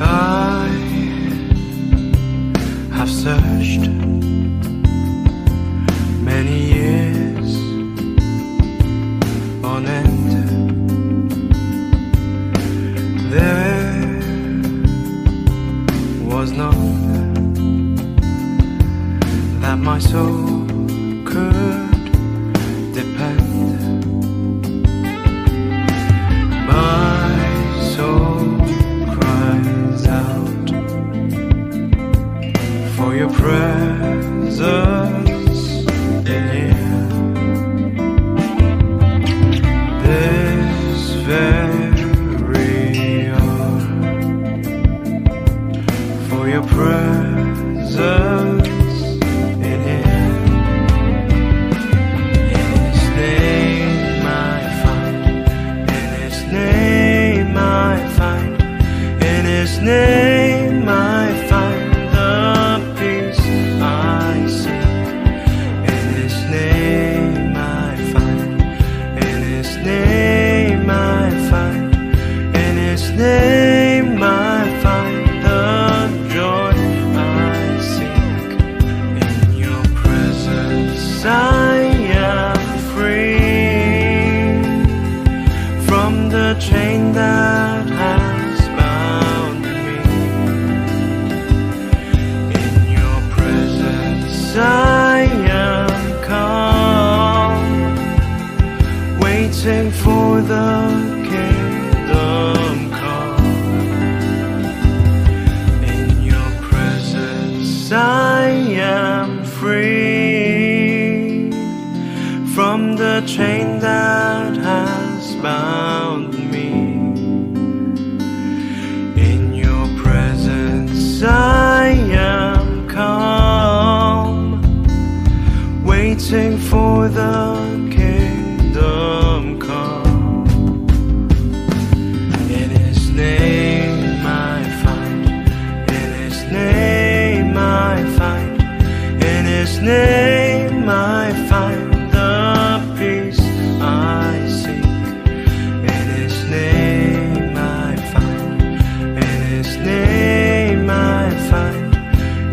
I have searched many years on end. There was none that my soul could depend. My soul cries out for your presence in here. This very hour, for your presence in here. In His name I find, in His name I find, in His name I find the peace I seek. In His name I find, in His name I find, in His name I find the joy I seek. In your presence I am free from the chain that has bound me. In your presence I am calm, waiting for the kingdom come. In your presence I am free from the chain that has bound me. In your presence I am calm, waiting for the kingdom come. In His name I find, in His name I find, in His name I find the peace I seek. In His name I find, in His name I find,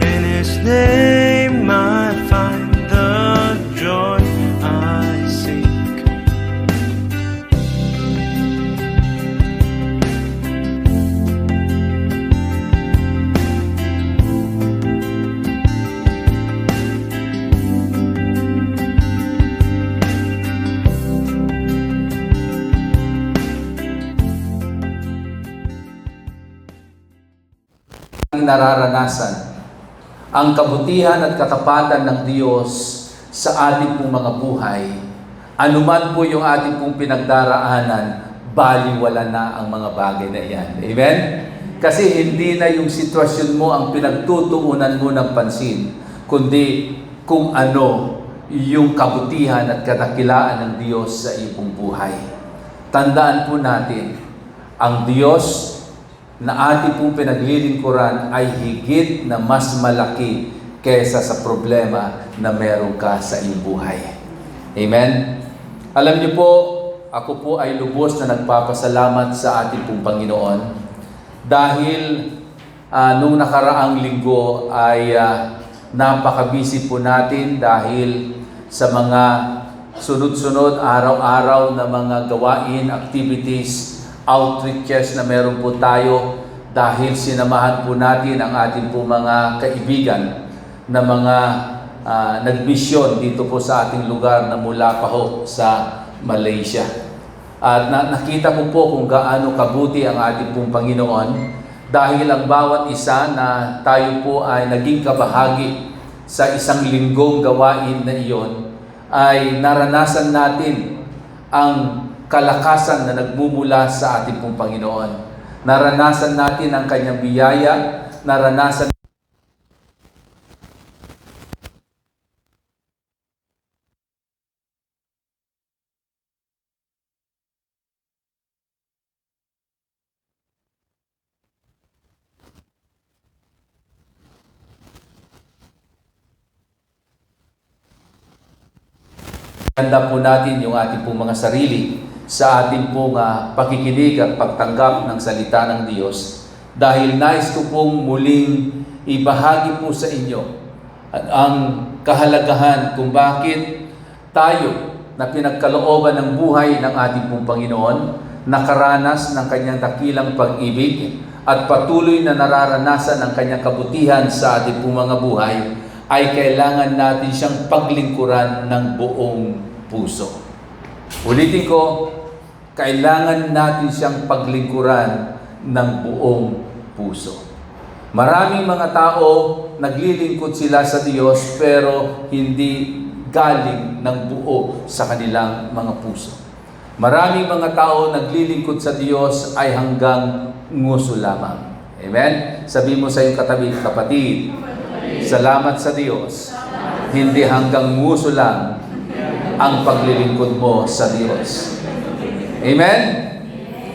in His name I find the joy I seek. Nararanasan ang kabutihan at katapatan ng Diyos sa ating pong mga buhay. Anuman po yung ating pong pinagdaraanan, baliwala na ang mga bagay na yan. Amen? Kasi hindi na yung sitwasyon mo ang pinagtutuunan mo ng pansin, kundi kung ano yung kabutihan at kadakilaan ng Diyos sa iyong buhay. Tandaan po natin, ang Diyos na ating pong pinaglilingkuran ay higit na mas malaki kaysa sa problema na meron ka sa iyong buhay. Amen? Alam niyo po, ako po ay lubos na nagpapasalamat sa ating pong Panginoon dahil nung nakaraang linggo ay napaka-busy po natin dahil sa mga sunod-sunod araw-araw na mga gawain, activities, outreaches na meron po tayo dahil sinamahan po natin ang ating po mga kaibigan na mga nagmisyon dito po sa ating lugar na mula pa ho sa Malaysia. At nakita ko po kung gaano kabuti ang ating pong Panginoon dahil ang bawat isa na tayo po ay naging kabahagi sa isang linggong gawain na iyon ay naranasan natin ang kalakasan na nagmumula sa ating pong Panginoon. Naranasan natin ang Kanyang biyaya, naranasan Handa po natin yung ating pong mga sarili sa ating pong pakikinig at pagtanggap ng salita ng Diyos dahil nais ko pong muling ibahagi po sa inyo ang kahalagahan kung bakit tayo na pinagkalooban ng buhay ng ating pong Panginoon, nakaranas ng kanyang dakilang pag-ibig at patuloy na nararanasan ang kanyang kabutihan sa ating pong mga buhay, ay kailangan natin siyang paglingkuran ng buong puso. Ulitin ko, kailangan natin siyang paglingkuran ng buong puso. Maraming mga tao, naglilingkod sila sa Diyos pero hindi galing ng buo sa kanilang mga puso. Maraming mga tao naglilingkod sa Diyos ay hanggang nguso lamang. Amen? Sabi mo sa iyong katabi, kapatid, salamat sa Diyos, hindi hanggang nguso lang ang paglilingkod mo sa Diyos. Amen?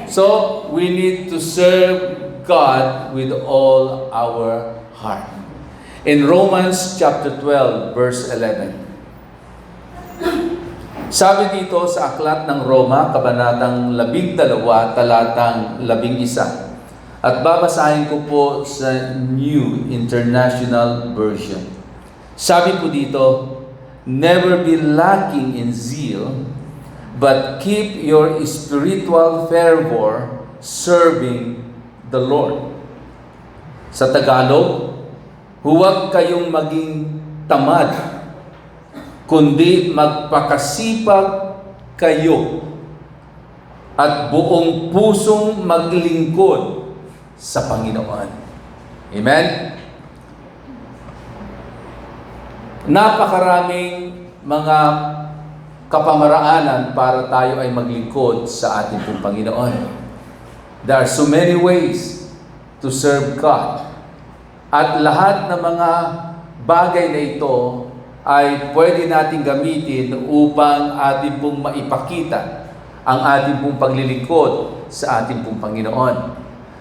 So, we need to serve God with all our heart. In Romans chapter 12, verse 11, sabi dito sa Aklat ng Roma, Kabanatang 12, Talatang 11, at babasahin ko po sa New International Version. Sabi po dito, never be lacking in zeal, but keep your spiritual fervor serving the Lord. Sa Tagalog, huwag kayong maging tamad, kundi magpakasipag kayo at buong pusong maglingkod sa Panginoon. Amen? Napakaraming mga kapamaraanan para tayo ay maglingkod sa ating pong Panginoon. There are so many ways to serve God. At lahat ng mga bagay na ito ay pwede natin gamitin upang ating pong maipakita ang ating pong paglilingkod sa ating pong Panginoon.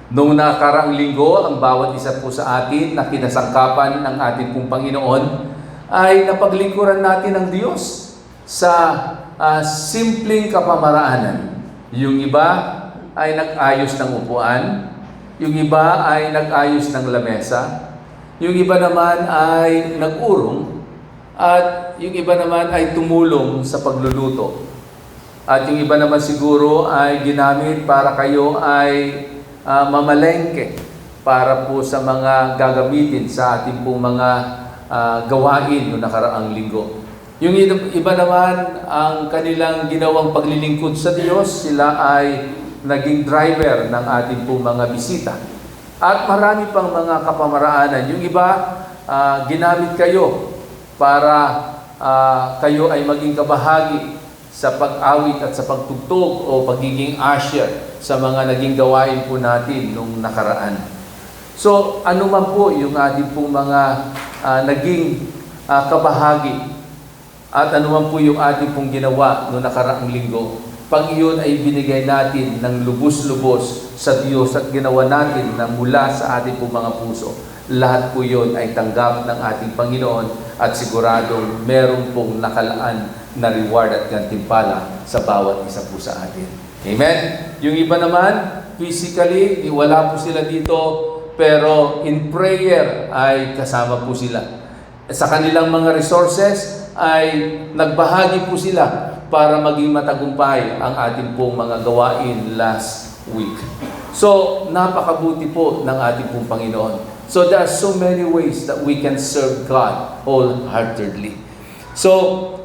Noong nakaraang linggo, ang bawat isa po sa atin na kinasangkapan ng ating pong Panginoon ay napaglingkuran natin ang Diyos sa simpleng kapamaraanan. Yung iba ay nag-ayos ng upuan, yung iba ay nag-ayos ng lamesa, yung iba naman ay nag-urong, at yung iba naman ay tumulong sa pagluluto. At yung iba naman siguro ay ginamit para kayo ay mamalengke para po sa mga gagamitin sa ating pong mga gawain noong nakaraang linggo. Yung iba naman, ang kanilang ginawang paglilingkod sa Diyos, sila ay naging driver ng ating pong mga bisita. At marami pang mga kapamaraanan. Yung iba, ginamit kayo para kayo ay maging kabahagi sa pag-awit at sa pagtugtog o pagiging usher sa mga naging gawain po natin nung nakaraan. So, ano man po yung ating pong mga naging kabahagi at ano man po yung ating pong ginawa nung nakaraang linggo, pag iyon ay binigay natin ng lubos-lubos sa Diyos at ginawa natin na mula sa ating pong mga puso, lahat po yun ay tanggap ng ating Panginoon at siguradong meron pong nakalaan na reward at gantimpala sa bawat isa po sa atin. Amen? Yung iba naman, physically, wala po sila dito, pero in prayer ay kasama po sila. Sa kanilang mga resources ay nagbahagi po sila para maging matagumpay ang ating pong mga gawain last week. So, napakabuti po ng ating pong Panginoon. So, there are so many ways that we can serve God wholeheartedly. So,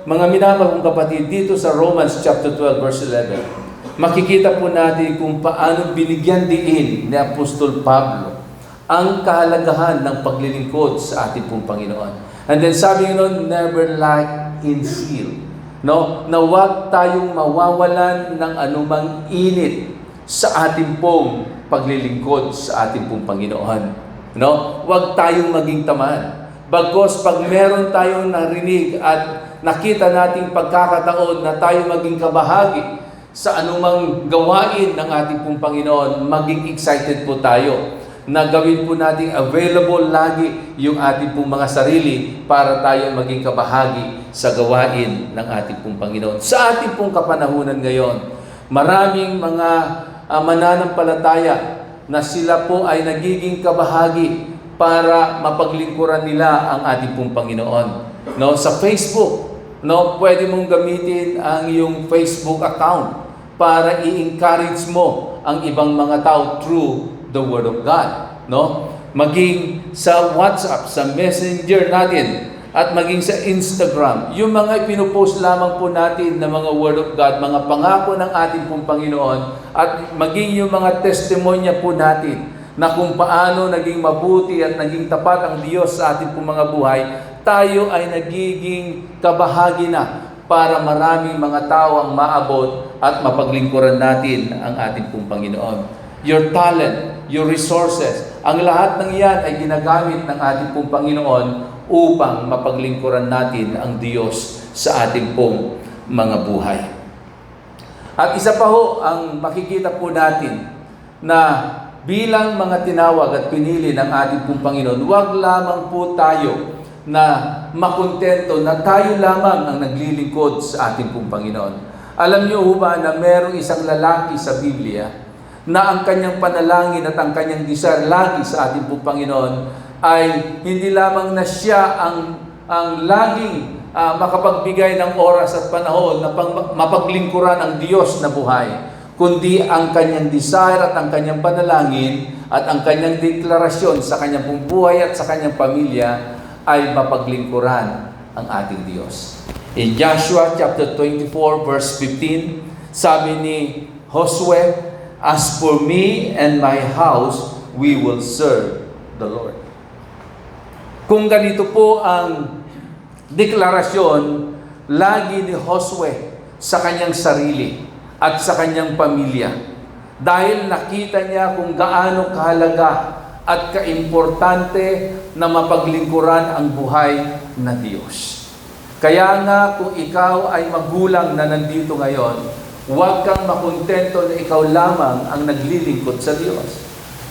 mga minamahal kong kapatid, dito sa Romans chapter 12, verse 11, makikita po natin kung paano binigyan diin ni Apostol Pablo ang kahalagahan ng paglilingkod sa ating pong Panginoon. And then sabi nun, never lack in zeal. No? Na huwag tayong mawawalan ng anumang init sa ating pong paglilingkod sa ating pong Panginoon. No? Huwag tayong maging tamad. Bagkus pag meron tayong narinig at nakita nating pagkakataon na tayo maging kabahagi sa anumang gawain ng ating pong Panginoon, maging excited po tayo na gawin po natin available lagi yung ating pong mga sarili para tayo maging kabahagi sa gawain ng ating pong Panginoon. Sa ating pong kapanahunan ngayon, maraming mga mananampalataya na sila po ay nagiging kabahagi para mapaglingkuran nila ang ating pong Panginoon. No, sa Facebook, no, pwede mong gamitin ang iyong Facebook account para i-encourage mo ang ibang mga tao through the Word of God. No? Maging sa WhatsApp, sa Messenger natin, at maging sa Instagram, yung mga pinupost lamang po natin na mga Word of God, mga pangako ng ating pong Panginoon, at maging yung mga testimonya po natin na kung paano naging mabuti at naging tapat ang Diyos sa ating pong mga buhay, tayo ay nagiging kabahagi na para maraming mga tao ang maabot at mapaglingkuran natin ang ating pong Panginoon. Your talent, your resources, ang lahat ng iyan ay ginagamit ng ating pong Panginoon upang mapaglingkuran natin ang Diyos sa ating pong mga buhay. At isa pa ho, ang makikita po natin na bilang mga tinawag at pinili ng ating pong Panginoon, huwag lamang po tayo na makontento na tayo lamang ang naglilingkod sa ating pong Panginoon. Alam niyo ba na merong isang lalaki sa Biblia na ang kanyang panalangin at ang kanyang desire lagi sa ating pong Panginoon ay hindi lamang na siya ang laging makapagbigay ng oras at panahon na mapaglingkuran ang Diyos na buhay, kundi ang kanyang desire at ang kanyang panalangin at ang kanyang deklarasyon sa kanyang pong buhay at sa kanyang pamilya ay mapaglingkuran ang ating Diyos. In Joshua chapter 24 verse 15, sabi ni Josue, "As for me and my house, we will serve the Lord." Kung ganito po ang deklarasyon lagi ni Josue sa kanyang sarili at sa kanyang pamilya, dahil nakita niya kung gaano kahalaga at kaimportante na mapaglingkuran ang buhay na Diyos. Kaya nga kung ikaw ay magulang na nandito ngayon, huwag kang makontento na ikaw lamang ang naglilingkod sa Diyos.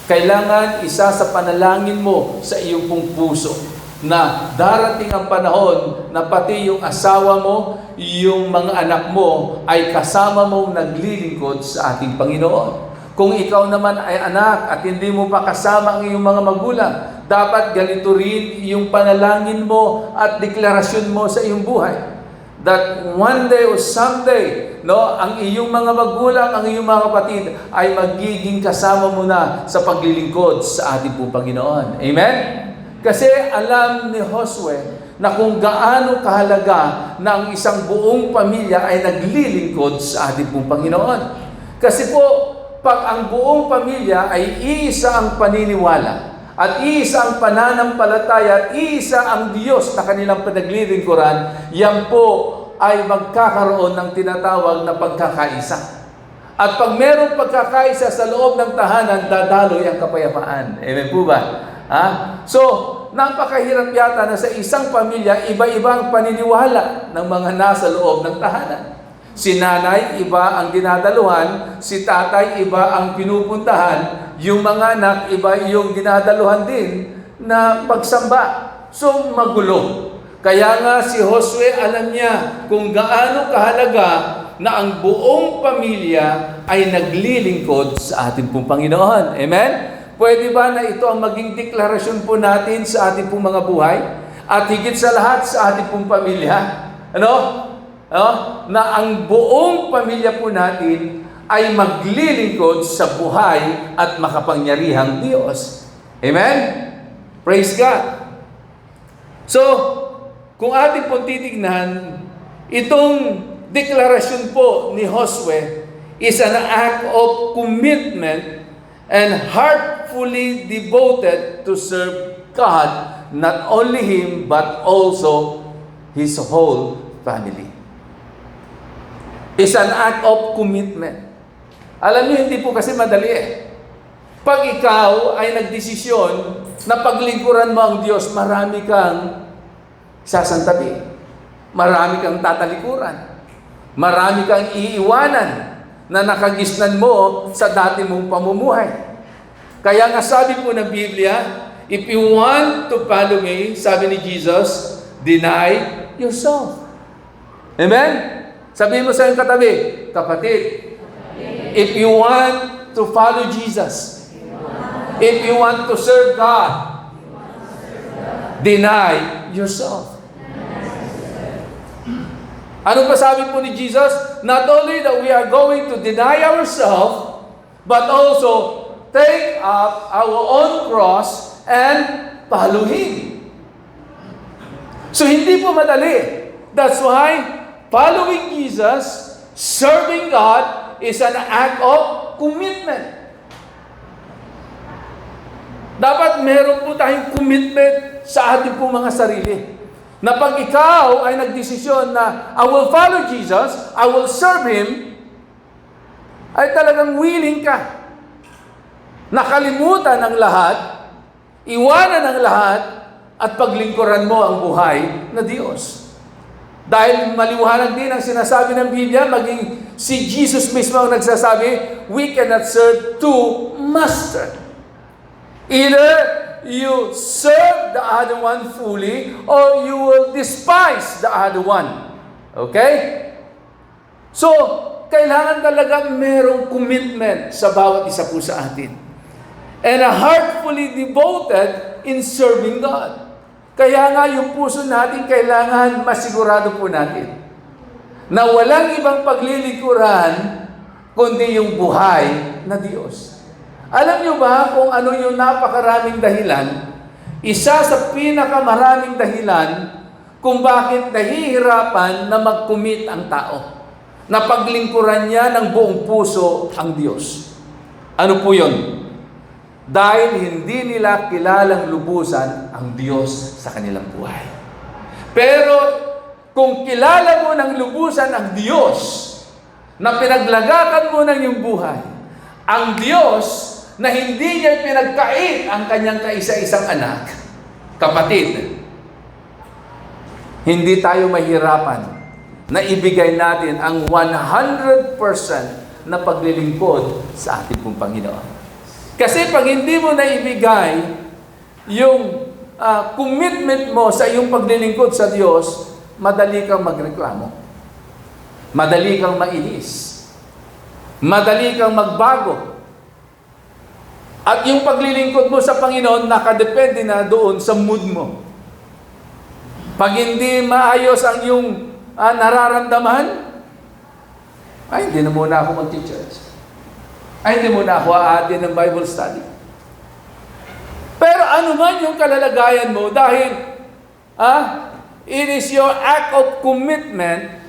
Kailangan isa sa panalangin mo sa iyong pong puso na darating ang panahon na pati yung asawa mo, yung mga anak mo ay kasama mong naglilingkod sa ating Panginoon. Kung ikaw naman ay anak at hindi mo pa kasama ang iyong mga magulang, dapat ganito rin yung panalangin mo at deklarasyon mo sa iyong buhay. That one day or someday, no, ang iyong mga magulang, ang iyong mga kapatid ay magiging kasama mo na sa paglilingkod sa ating pong Panginoon. Amen? Kasi alam ni Josue na kung gaano kahalaga na ang isang buong pamilya ay naglilingkod sa ating pong Panginoon. Kasi po, pag ang buong pamilya ay iisa ang paniniwala at iisa ang pananampalataya at iisa ang Diyos na kanilang pinaglilingkuran, yan po ay magkakaroon ng tinatawag na pagkakaisa. At pag mayroong pagkakaisa sa loob ng tahanan, dadaloy ang kapayapaan. Amen po ba? So, napakahirap yata na sa isang pamilya, iba-ibang paniniwala ng mga nasa loob ng tahanan. Si nanay, iba ang dinadaluhan. Si tatay, iba ang pinupuntahan. Yung mga anak, iba yung dinadaluhan din na pagsamba. So, magulo. Kaya nga si Josue, alam niya kung gaano kahalaga na ang buong pamilya ay naglilingkod sa ating pong Panginoon. Amen? Pwede ba na ito ang maging deklarasyon po natin sa ating pong mga buhay? At higit sa lahat sa ating pong pamilya? Na ang buong pamilya po natin ay maglilingkod sa buhay at makapangyarihang Diyos. Amen? Praise God! So, kung ating pong titignan, itong deklarasyon po ni Josue is an act of commitment and heartfully devoted to serve God, not only him, but also his whole family. It's an act of commitment. Alam niyo, hindi po kasi madali Pag ikaw ay nagdesisyon na paglingkuran mo ang Diyos, marami kang sasantabi. Marami kang tatalikuran. Marami kang iiwanan na nakagisnan mo sa dati mong pamumuhay. Kaya nga sabi po ng Biblia, if you want to follow me, sabi ni Jesus, deny yourself. Amen? Sabihin mo sa iyong katabi, kapatid, if you want to follow Jesus, If you want to serve God, deny yourself. Ano pa sabi po ni Jesus? Not only that we are going to deny ourselves, but also take up our own cross and follow Him. So hindi po madali. That's why following Jesus, serving God, is an act of commitment. Dapat meron po tayong commitment sa ating po mga sarili. Na pag ikaw ay nagdesisyon na I will follow Jesus, I will serve Him, ay talagang willing ka. Nakalimutan ang lahat, iwanan ang lahat, at paglingkuran mo ang buhay na Diyos. Dahil maliwanag din ang sinasabi ng Biblia, maging si Jesus mismo ang nagsasabi, we cannot serve two masters. Either you serve the other one fully, or you will despise the other one. Okay? So, kailangan talaga merong commitment sa bawat isa po sa atin. And a heart fully devoted in serving God. Kaya nga yung puso natin kailangan masigurado po natin na walang ibang paglilikuran kundi yung buhay na Diyos. Alam nyo ba kung ano yung napakaraming dahilan? Isa sa pinakamaraming dahilan kung bakit nahihirapan na mag-commit ang tao. Na paglingkuran niya ng buong puso ang Diyos. Ano po yun? Dahil hindi nila kilalang lubusan ang Diyos sa kanilang buhay. Pero kung kilala mo ng lubusan ang Diyos, na pinaglagakan mo ng iyong buhay, ang Diyos na hindi niya pinagkait ang kanyang kaisa-isang anak, kapatid, hindi tayo mahirapan na ibigay natin ang 100% na paglilingkod sa ating pong Panginoon. Kasi pag hindi mo na ibigay yung commitment mo sa iyong paglilingkod sa Diyos, madali kang magreklamo. Madali kang mainis. Madali kang magbago. At yung paglilingkod mo sa Panginoon, nakadepende na doon sa mood mo. Pag hindi maayos ang iyong nararamdaman, ay, hindi na muna ako mag-church. Ay, hindi muna ako aatin ng Bible study. Pero ano man yung kalalagayan mo, dahil it is your act of commitment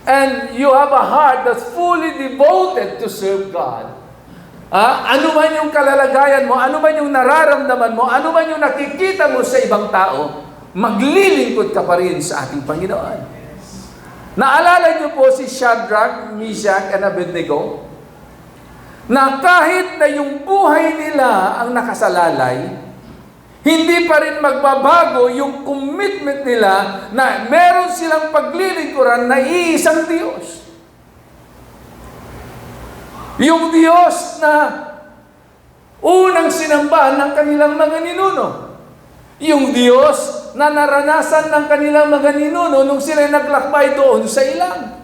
and you have a heart that's fully devoted to serve God. Ano man yung kalalagayan mo, ano man yung nararamdaman mo, ano man yung nakikita mo sa ibang tao, maglilingkod ka pa rin sa ating Panginoon. Naalala niyo po si Shadrach, Meshach, and Abednego? Na kahit na yung buhay nila ang nakasalalay, hindi pa rin magbabago yung commitment nila na meron silang paglilingkuran na iisang Diyos. Yung Diyos na unang sinambahan ng kanilang mga ninuno. Yung Diyos na naranasan ng kanilang mga ninuno nung sila naglakbay doon sa ilang.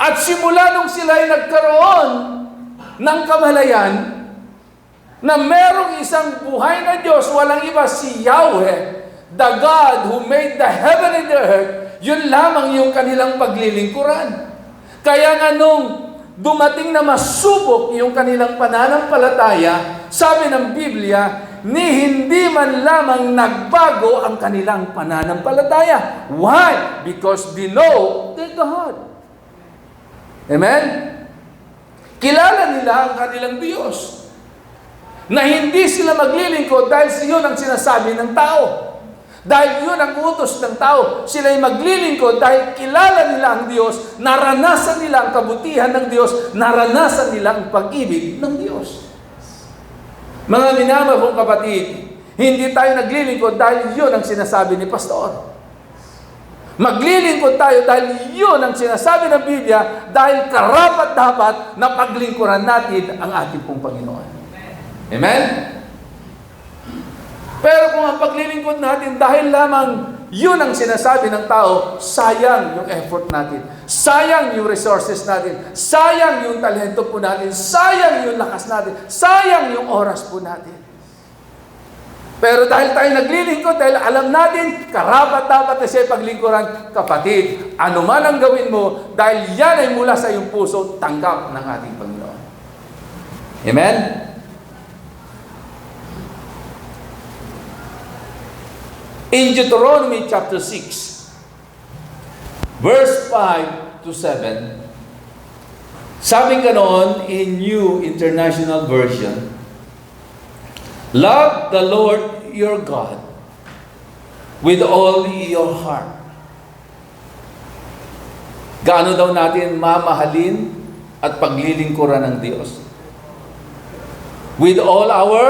At simula nung sila ay nagkaroon ng kamalayan, na merong isang buhay na Diyos, walang iba si Yahweh, the God who made the heaven and the earth, yun lamang yung kanilang paglilingkuran. Kaya nga nung dumating na masubok yung kanilang pananampalataya, sabi ng Biblia, ni hindi man lamang nagbago ang kanilang pananampalataya. Why? Because they know their God. Amen? Kilala nila ang kanilang Diyos. Na hindi sila maglilingkod dahil yun ang sinasabi ng tao. Dahil yun ang utos ng tao. Sila ay maglilingkod dahil kilala nila ang Diyos, naranasan nila ang kabutihan ng Diyos, naranasan nila ang pag-ibig ng Diyos. Mga minamahal kong kapatid, hindi tayo naglilingkod dahil yun ang sinasabi ni Pastor. Maglilingkod tayo dahil yun ang sinasabi ng Biblia, dahil karapat-dapat na paglingkuran natin ang ating pong Panginoon. Amen? Pero kung ang paglilingkod natin dahil lamang yun ang sinasabi ng tao, sayang yung effort natin, sayang yung resources natin, sayang yung talento po natin, sayang yung lakas natin, sayang yung oras po natin. Pero dahil tayo naglilingkod, dahil alam natin, karapat-dapat na siya paglingkuran, kapatid, ano man ang gawin mo, dahil yan ay mula sa iyong puso, tanggap ng ating Panginoon. Amen? In Deuteronomy chapter 6, verse 5 to 7, sabing ganoon in New International Version, love the Lord your God with all your heart. Gaano daw natin mamahalin at paglilingkuran ng Diyos? With all our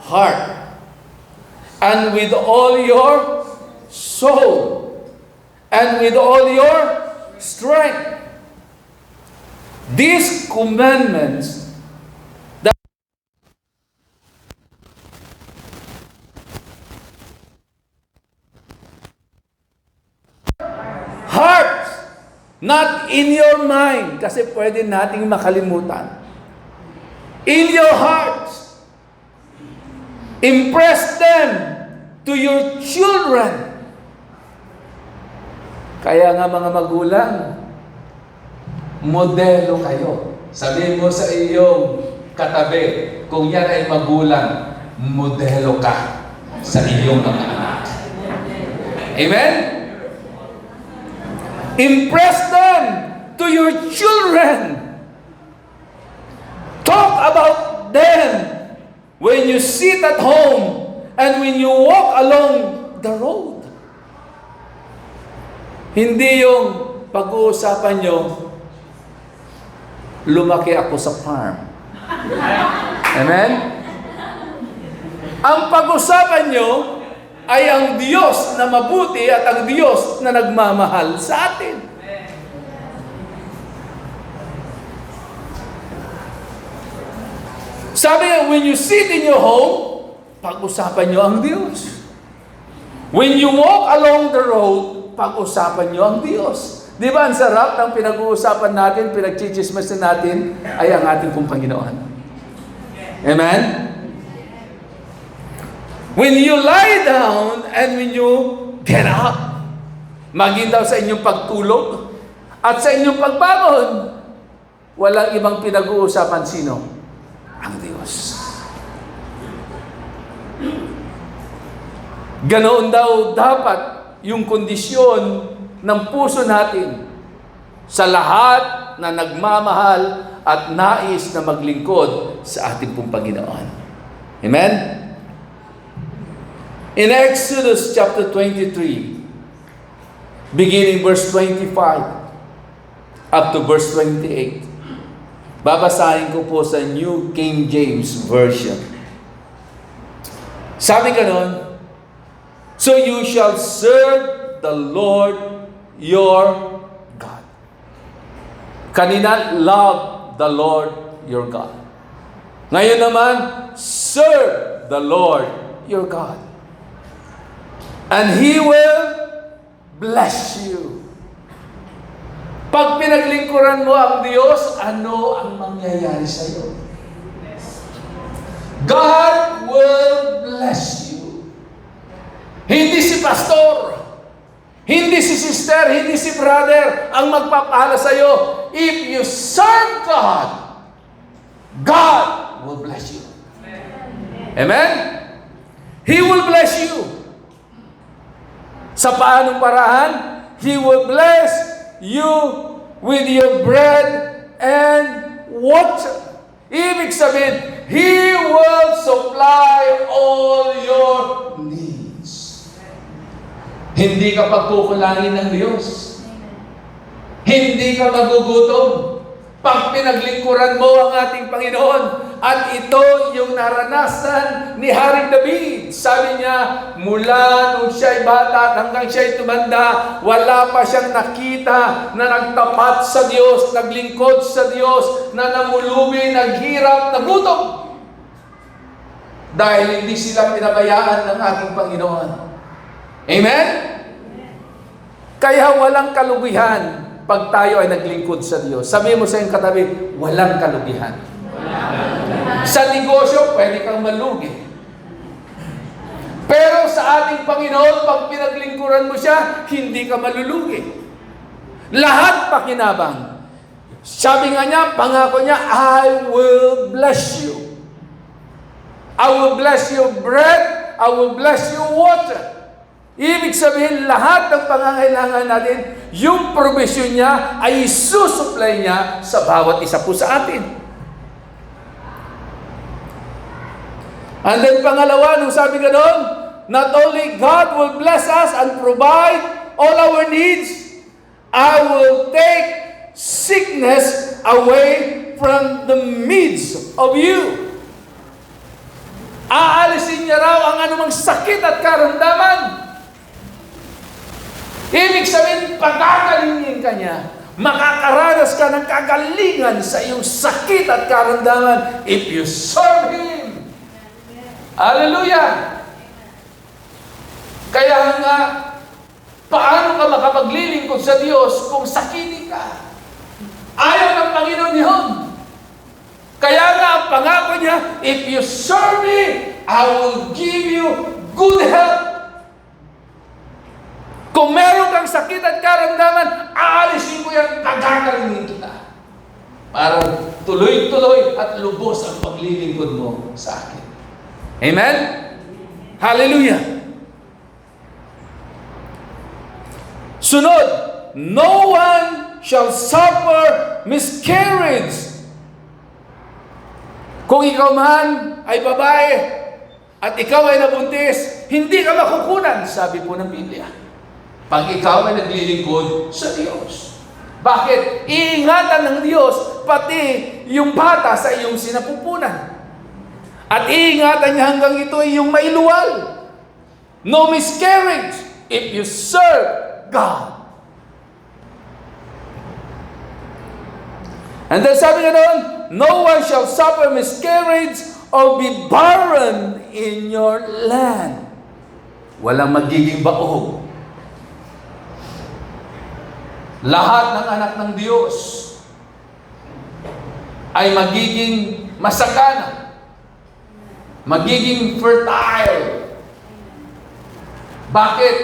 heart. And with all your soul. And with all your strength. These commandments heart, not in your mind, kasi pwede nating makalimutan. In your heart, impress them to your children. Kaya nga mga magulang, modelo kayo. Sabihin mo sa iyong katabi, kung yan ay magulang, modelo ka sa iyong mga anak. Amen? Impress them to your children. Talk about them when you sit at home and when you walk along the road. Hindi yung pag-uusapan nyo, lumaki ako sa farm. Amen? Ang pag-usapan nyo ay ang Diyos na mabuti at ang Diyos na nagmamahal sa atin. Sabi nga, when you sit in your home, pag-usapan nyo ang Diyos. When you walk along the road, pag-usapan nyo ang Diyos. Di ba ang sarap ng pinag-uusapan natin, pinag-chichismasin natin, ay ang ating pong Panginoon. Amen? When you lie down and when you get up, maging daw sa inyong pagtulog at sa inyong pagbangon, walang ibang pinag-uusapan sino? Ang Diyos. Ganoon daw dapat yung kondisyon ng puso natin sa lahat na nagmamahal at nais na maglingkod sa ating pong Panginoon. Amen? In Exodus chapter 23, beginning verse 25 up to verse 28, babasahin ko po sa New King James Version. Sabi ganon, so you shall serve the Lord your God. Kanina, love the Lord your God. Ngayon naman, serve the Lord your God. And He will bless you. Pag pinaglingkuran mo ang Diyos, ano ang mangyayari sa iyo? God will bless you. Hindi si pastor, hindi si sister, hindi si brother ang magpapala sa iyo. If you serve God, God will bless you. Amen? He will bless you. Sa paanong paraan? He will bless you with your bread and water. Ibig sabihin, He will supply all your needs. Hindi ka pagkukulangin ng Diyos. Hindi ka magugutom. Pag pinaglingkuran mo ang ating Panginoon, at ito yung naranasan ni Haring David. Sabi niya, mula nung siya'y bata hanggang siya'y tumanda, wala pa siyang nakita na nagtapat sa Diyos, naglingkod sa Diyos, na namulubi, naghirap, nagutom. Dahil hindi sila pinabayaan ng ating Panginoon. Amen? Kaya walang kalugihan pag tayo ay naglingkod sa Diyos. Sabi mo sa iyong katabi, walang kalugihan. Sa negosyo, pwede kang malugi. Pero sa ating Panginoon, pag pinaglingkuran mo siya, hindi ka malulugi. Lahat pakinabang. Sabi nga niya, pangako niya, I will bless you. I will bless your bread, I will bless your water. Ibig sabihin, lahat ng pangangailangan natin, yung provision niya ay isusupply niya sa bawat isa po sa atin. And then pangalawa, nung sabi ganoon, not only God will bless us and provide all our needs, I will take sickness away from the midst of you. Aalisin niya raw ang anumang sakit at karamdaman. Ibig sabihin, pagagalingin ka niya. Makakaranas ka ng kagalingan sa iyong sakit at karamdaman if you serve Him. Hallelujah! Kaya nga, paano ka makapaglilingkod sa Diyos kung sakini ka? Ayaw ng Panginoon yun. Kaya nga, ang pangako niya, if you serve me, I will give you good health. Kung meron kang sakit at karamdaman, aalisin ko yan, pagagalingin kita. Para tuloy-tuloy at lubos ang paglilingkod mo sa akin. Amen? Hallelujah! Sunod, no one shall suffer miscarriage. Kung ikaw man ay babae at ikaw ay nabuntis, hindi ka makukunan, sabi po ng Biblia. Pag ikaw ay naglilingkod sa Diyos. Bakit? Iingatan ng Diyos pati yung bata sa iyong sinapupunan. At iingatan niya hanggang ito ay yung mailuwal. No miscarriage if you serve God. And then sabi nga doon, no one shall suffer miscarriage or be barren in your land. Walang magiging baog. Lahat ng anak ng Diyos ay magiging masagana. Magiging fertile. Bakit?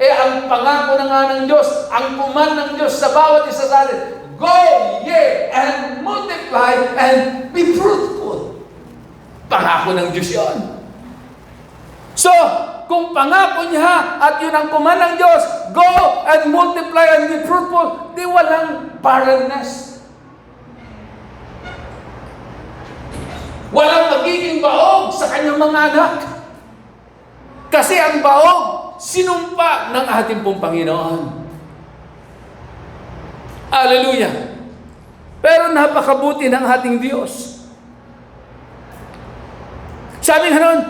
Ang pangako na nga ng Diyos, ang command ng Diyos sa bawat isa sa atin, go ye and multiply and be fruitful. Pangako ng Diyos yun. So, kung pangako niya at yun ang command ng Diyos, go and multiply and be fruitful, di walang barrenness. Walang magiging baog sa kanyang mga anak. Kasi ang baog, sinumpa ng ating pong Panginoon. Hallelujah! Pero napakabuti ng ating Diyos. Sabi nga nun,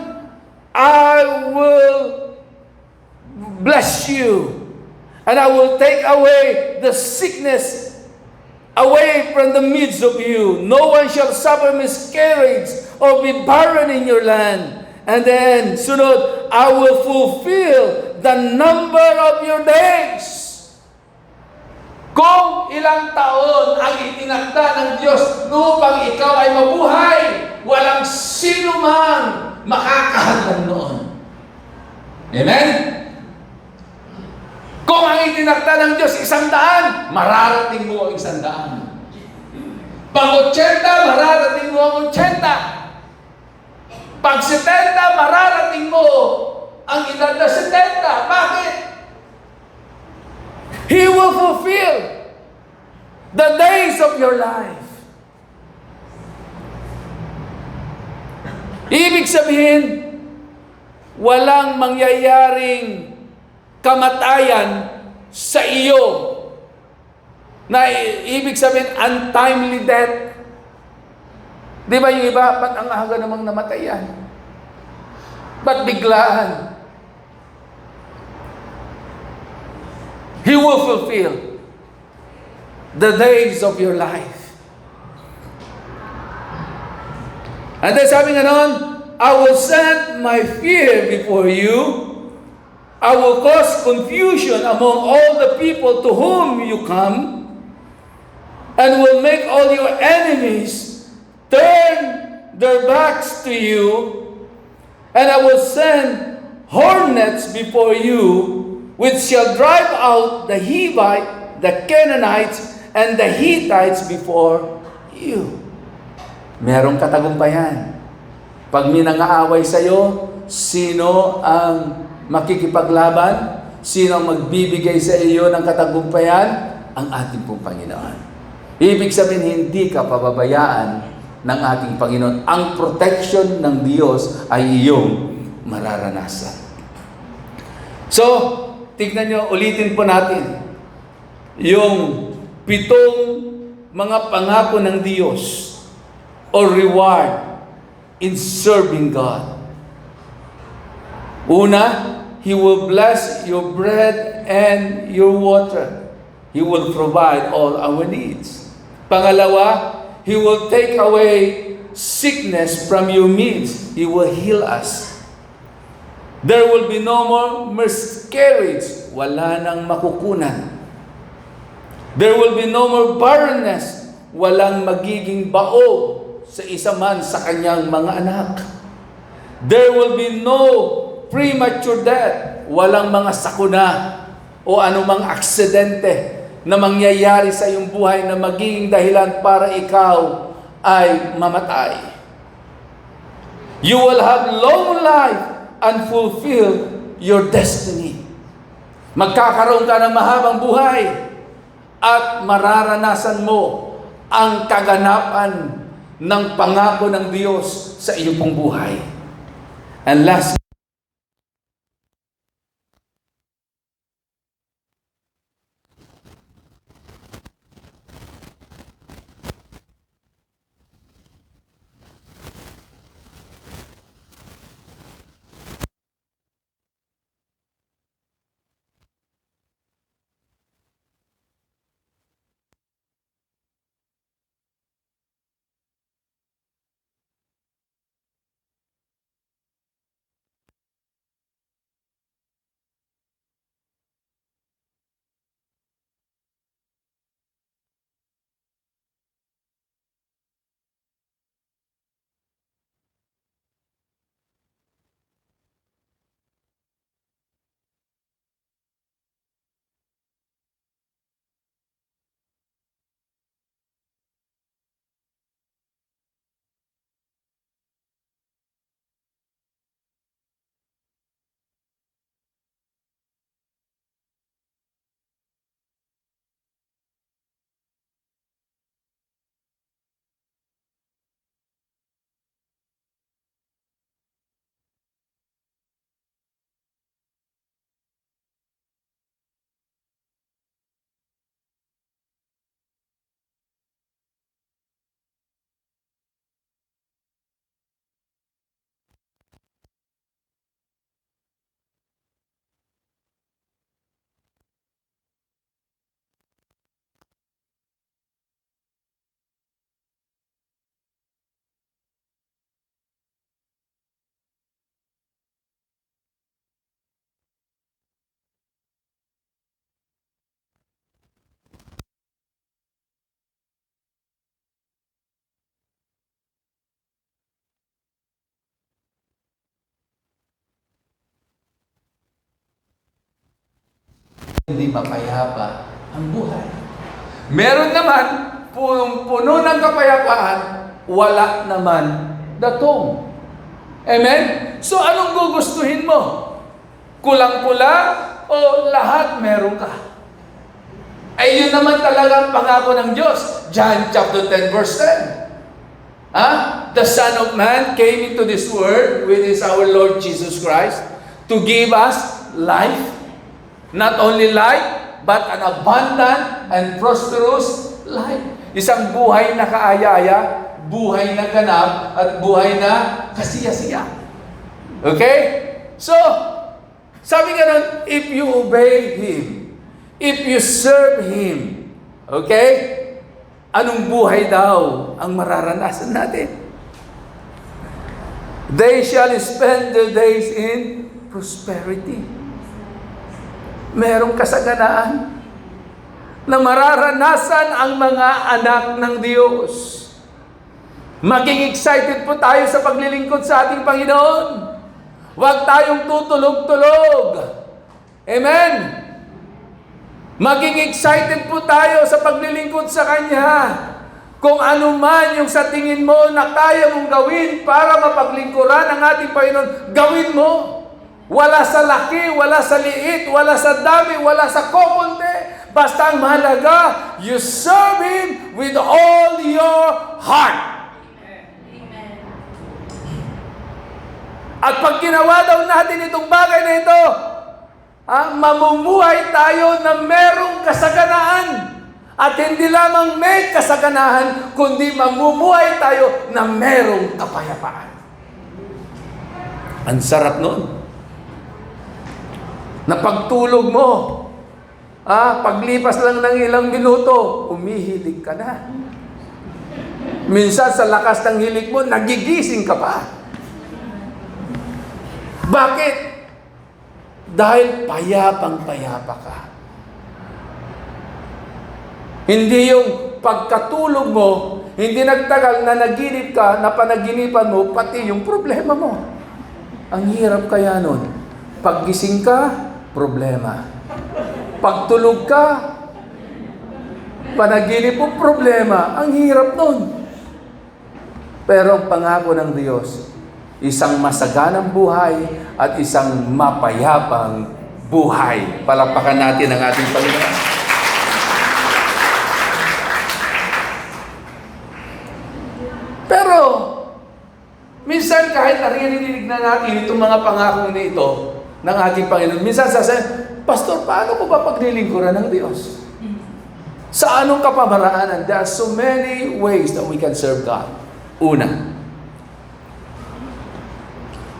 I will bless you and I will take away the sickness away from the midst of you. No one shall suffer miscarriage or be barren in your land. And then, sunod, I will fulfill the number of your days. Kung ilang taon ang itinakda ng Diyos upang ikaw ay mabuhay, walang sino man makakahadlan noon. Amen? Kung ang itinakda ng Diyos 100, mararating mo ang 100. Pag 80, mararating mo ang 80. Pag 70, mararating mo ang edad na 70. Bakit? He will fulfill the days of your life. Ibig sabihin, walang mangyayaring kamatayan sa iyo na ibig sabihin untimely death. Di ba yung iba, ba't ang aga namang namatay yan? Ba't biglaan? He will fulfill the days of your life. And then sabi nga noon, I will send my fear before you. I will cause confusion among all the people to whom you come, and will make all your enemies turn their backs to you, and I will send hornets before you, which shall drive out the Hivite, the Canaanites, and the Hittites before you. Merong katagumpayan. Pag may nangaaway sa'yo, sino ang makikipaglaban? Sino ang magbibigay sa iyo ng katagumpayan? Ang ating pong Panginoon. Ibig sabihin, hindi ka pababayaan ng ating Panginoon. Ang protection ng Diyos ay iyong mararanasan. So, tignan nyo, ulitin po natin yung 7 mga pangako ng Diyos or reward in serving God. Una, He will bless your bread and your water. He will provide all our needs. Pangalawa, He will take away sickness from your midst. He will heal us. There will be no more miscarriage. Wala nang makukunan. There will be no more barrenness. Walang magiging baog sa isa man sa kanyang mga anak. There will be no premature death. Walang mga sakuna o anumang aksidente na mangyayari sa iyong buhay na magiging dahilan para ikaw ay mamatay. You will have long life and fulfill your destiny. Magkakaroon ka ng mahabang buhay at mararanasan mo ang kaganapan ng pangako ng Diyos sa iyong pong buhay. And last, hindi mapayapa ang buhay. Meron naman, puno ng kapayapaan, wala naman datong. Amen? So, anong gugustuhin mo? Kulang-kulang o lahat meron ka? Ay, yun naman talaga ang pangako ng Diyos. John chapter 10 verse 10. The Son of Man came into this world, which is our Lord Jesus Christ, to give us life. Not only life, but an abundant and prosperous life. Isang buhay na kaaya-aya, buhay na ganap, at buhay na kasiya-siya. Okay? So, sabi nga nun, if you obey Him, if you serve Him, okay? Anong buhay daw ang mararanasan natin? They shall spend their days in prosperity. merong kasaganaan na mararanasan ang mga anak ng Diyos. Maging excited po tayo sa paglilingkod sa ating Panginoon. Huwag tayong tutulog-tulog. Amen? Maging excited po tayo sa paglilingkod sa Kanya. Kung ano man yung sa tingin mo na kaya mong gawin para mapaglingkuran ang ating Panginoon, gawin mo. Wala sa laki, wala sa liit, wala sa dami, wala sa kokonti. Basta ang mahalaga, you serve Him with all your heart. Amen. At pag ginawa daw natin itong bagay na ito, mamumuhay tayo na merong kasaganaan. At hindi lamang may kasaganahan, kundi mamumuhay tayo na merong kapayapaan. Ang sarap nun. Na pagtulog mo, paglipas lang ng ilang minuto, umihilig ka na. Minsan sa lakas ng hilig mo, nagigising ka pa. Bakit? Dahil payapang-payapa ka. Hindi yung pagkatulog mo, hindi nagtagal na naginip ka, na panaginipan mo, pati yung problema mo. Ang hirap kaya nun. Paggising ka, problema. Pagtulog ka, panaginip mo, problema. Ang hirap nun. Pero ang pangako ng Diyos, isang masaganang buhay at isang mapayapang buhay. Palakpakan natin ang ating Panginoon. Pero, minsan kahit naririnig na natin itong mga pangako na ito ng ating Panginoon, minsan sasabihin, Pastor, paano ko ba paglilingkuran ng Diyos? Sa anong kapamaraanan? There are so many ways that we can serve God. Una,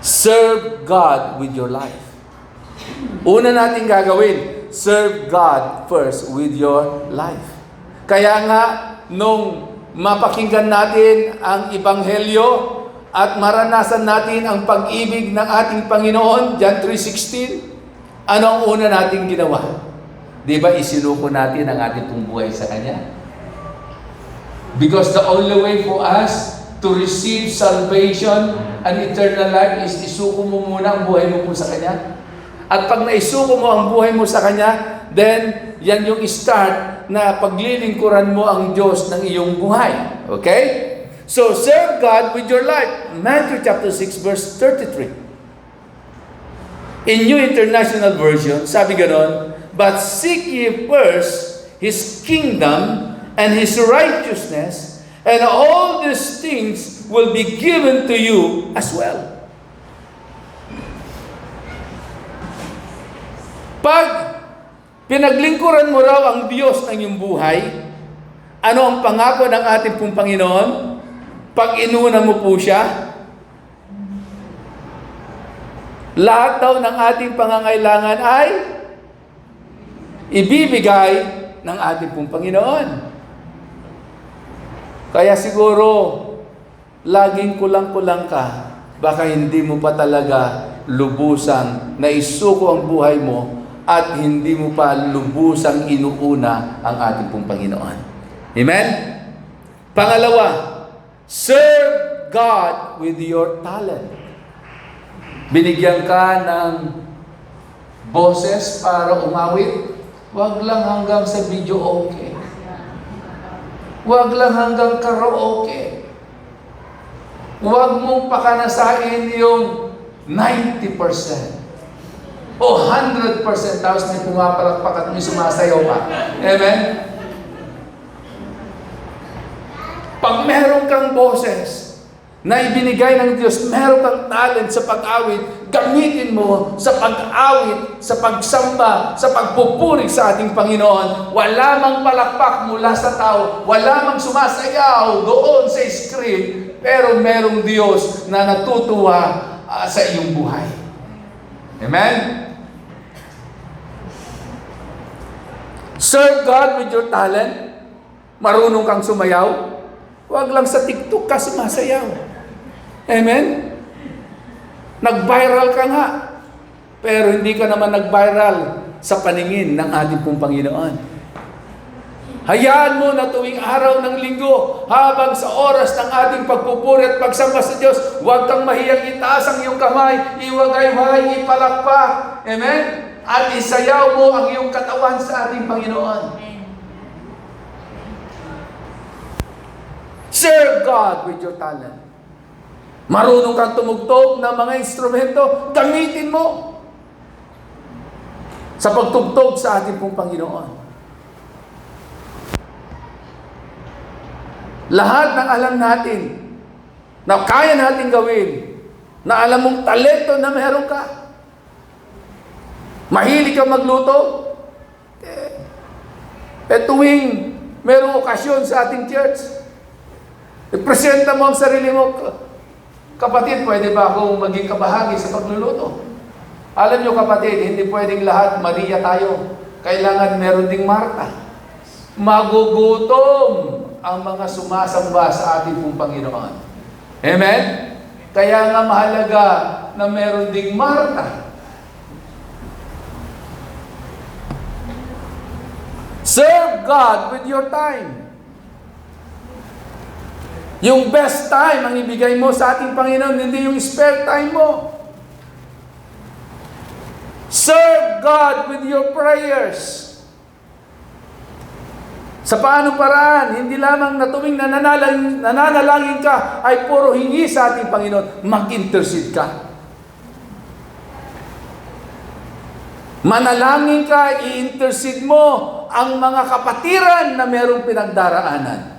serve God with your life. Una natin gagawin, serve God first with your life. Kaya nga, nung mapakinggan natin ang Ebanghelyo at maranasan natin ang pag-ibig ng ating Panginoon, John 3:16, ano ang una nating ginawa? Di ba isinuko natin ang ating pong buhay sa Kanya? Because the only way for us to receive salvation and eternal life is isuko mo muna ang buhay mo po sa Kanya. At pag naisuko mo ang buhay mo sa Kanya, then yan yung start na paglilingkuran mo ang Diyos ng iyong buhay. Okay? So, serve God with your life. Matthew chapter 6 verse 33. In New International Version, sabi ganon, but seek ye first His kingdom and His righteousness, and all these things will be given to you as well. Pag pinaglingkuran mo raw ang Diyos ng iyong buhay, ano ang pangako ng ating pong Panginoon? Pag inuna mo po Siya, lahat daw ng ating pangangailangan ay ibibigay ng ating pong Panginoon. Kaya siguro, laging kulang-kulang ka, baka hindi mo pa talaga lubusang naisuko ang buhay mo at hindi mo pa lubusang inuuna ang ating pong Panginoon. Amen? Pangalawa, serve God with your talent. Binigyan ka ng boses para umawit, wag lang hanggang sa video okay. Wag lang hanggang karaoke. Wag mong pakanasain yung 90%. O 100%, tapos may pumapalakpak at may sumasayaw pa. Amen? Pag meron kang boses na ibinigay ng Diyos, meron kang talent sa pag-awit, gamitin mo sa pag-awit, sa pagsamba, sa pagpupuri sa ating Panginoon. Wala mang palakpak mula sa tao, wala mang sumasayaw doon sa screen, pero merong Diyos na natutuwa sa iyong buhay. Amen? Serve God with your talent. Marunong kang sumayaw. Huwag lang sa TikTok ka sumasayaw. Amen? Nag-viral ka nga. Pero hindi ka naman nag-viral sa paningin ng ating pong Panginoon. Hayaan mo na tuwing araw ng linggo, habang sa oras ng ating pagpupuri at pagsamba sa Diyos, huwag kang mahiyang itaas ang iyong kamay, iwagay-wagay, ipalakpak. Amen? At isayaw mo ang iyong katawan sa ating Panginoon. Serve God with your talent. Marunong kang tumugtog ng mga instrumento, gamitin mo sa pagtugtog sa ating pong Panginoon. Lahat ng alam natin na kaya natin gawin, na alam mong talento na meron ka. Mahilig ka magluto. Tuwing merong okasyon sa ating church, ipresenta mo ang sarili mo. Kapatid, pwede ba akong maging kabahagi sa pagluluto? Alam nyo kapatid, hindi pwedeng lahat Maria tayo. Kailangan meron ding Marta. Magugutom ang mga sumasamba sa ating pong Panginoon. Amen? Kaya nga mahalaga na meron ding Marta. Serve God with your time. Yung best time ang ibigay mo sa ating Panginoon, hindi yung spare time mo. Serve God with your prayers. Sa paanong paraan, hindi lamang na tuwing nananalangin ka ay puro hingi sa ating Panginoon, mag-intercede ka. Manalangin ka, i-intercede mo ang mga kapatiran na merong pinagdaraanan.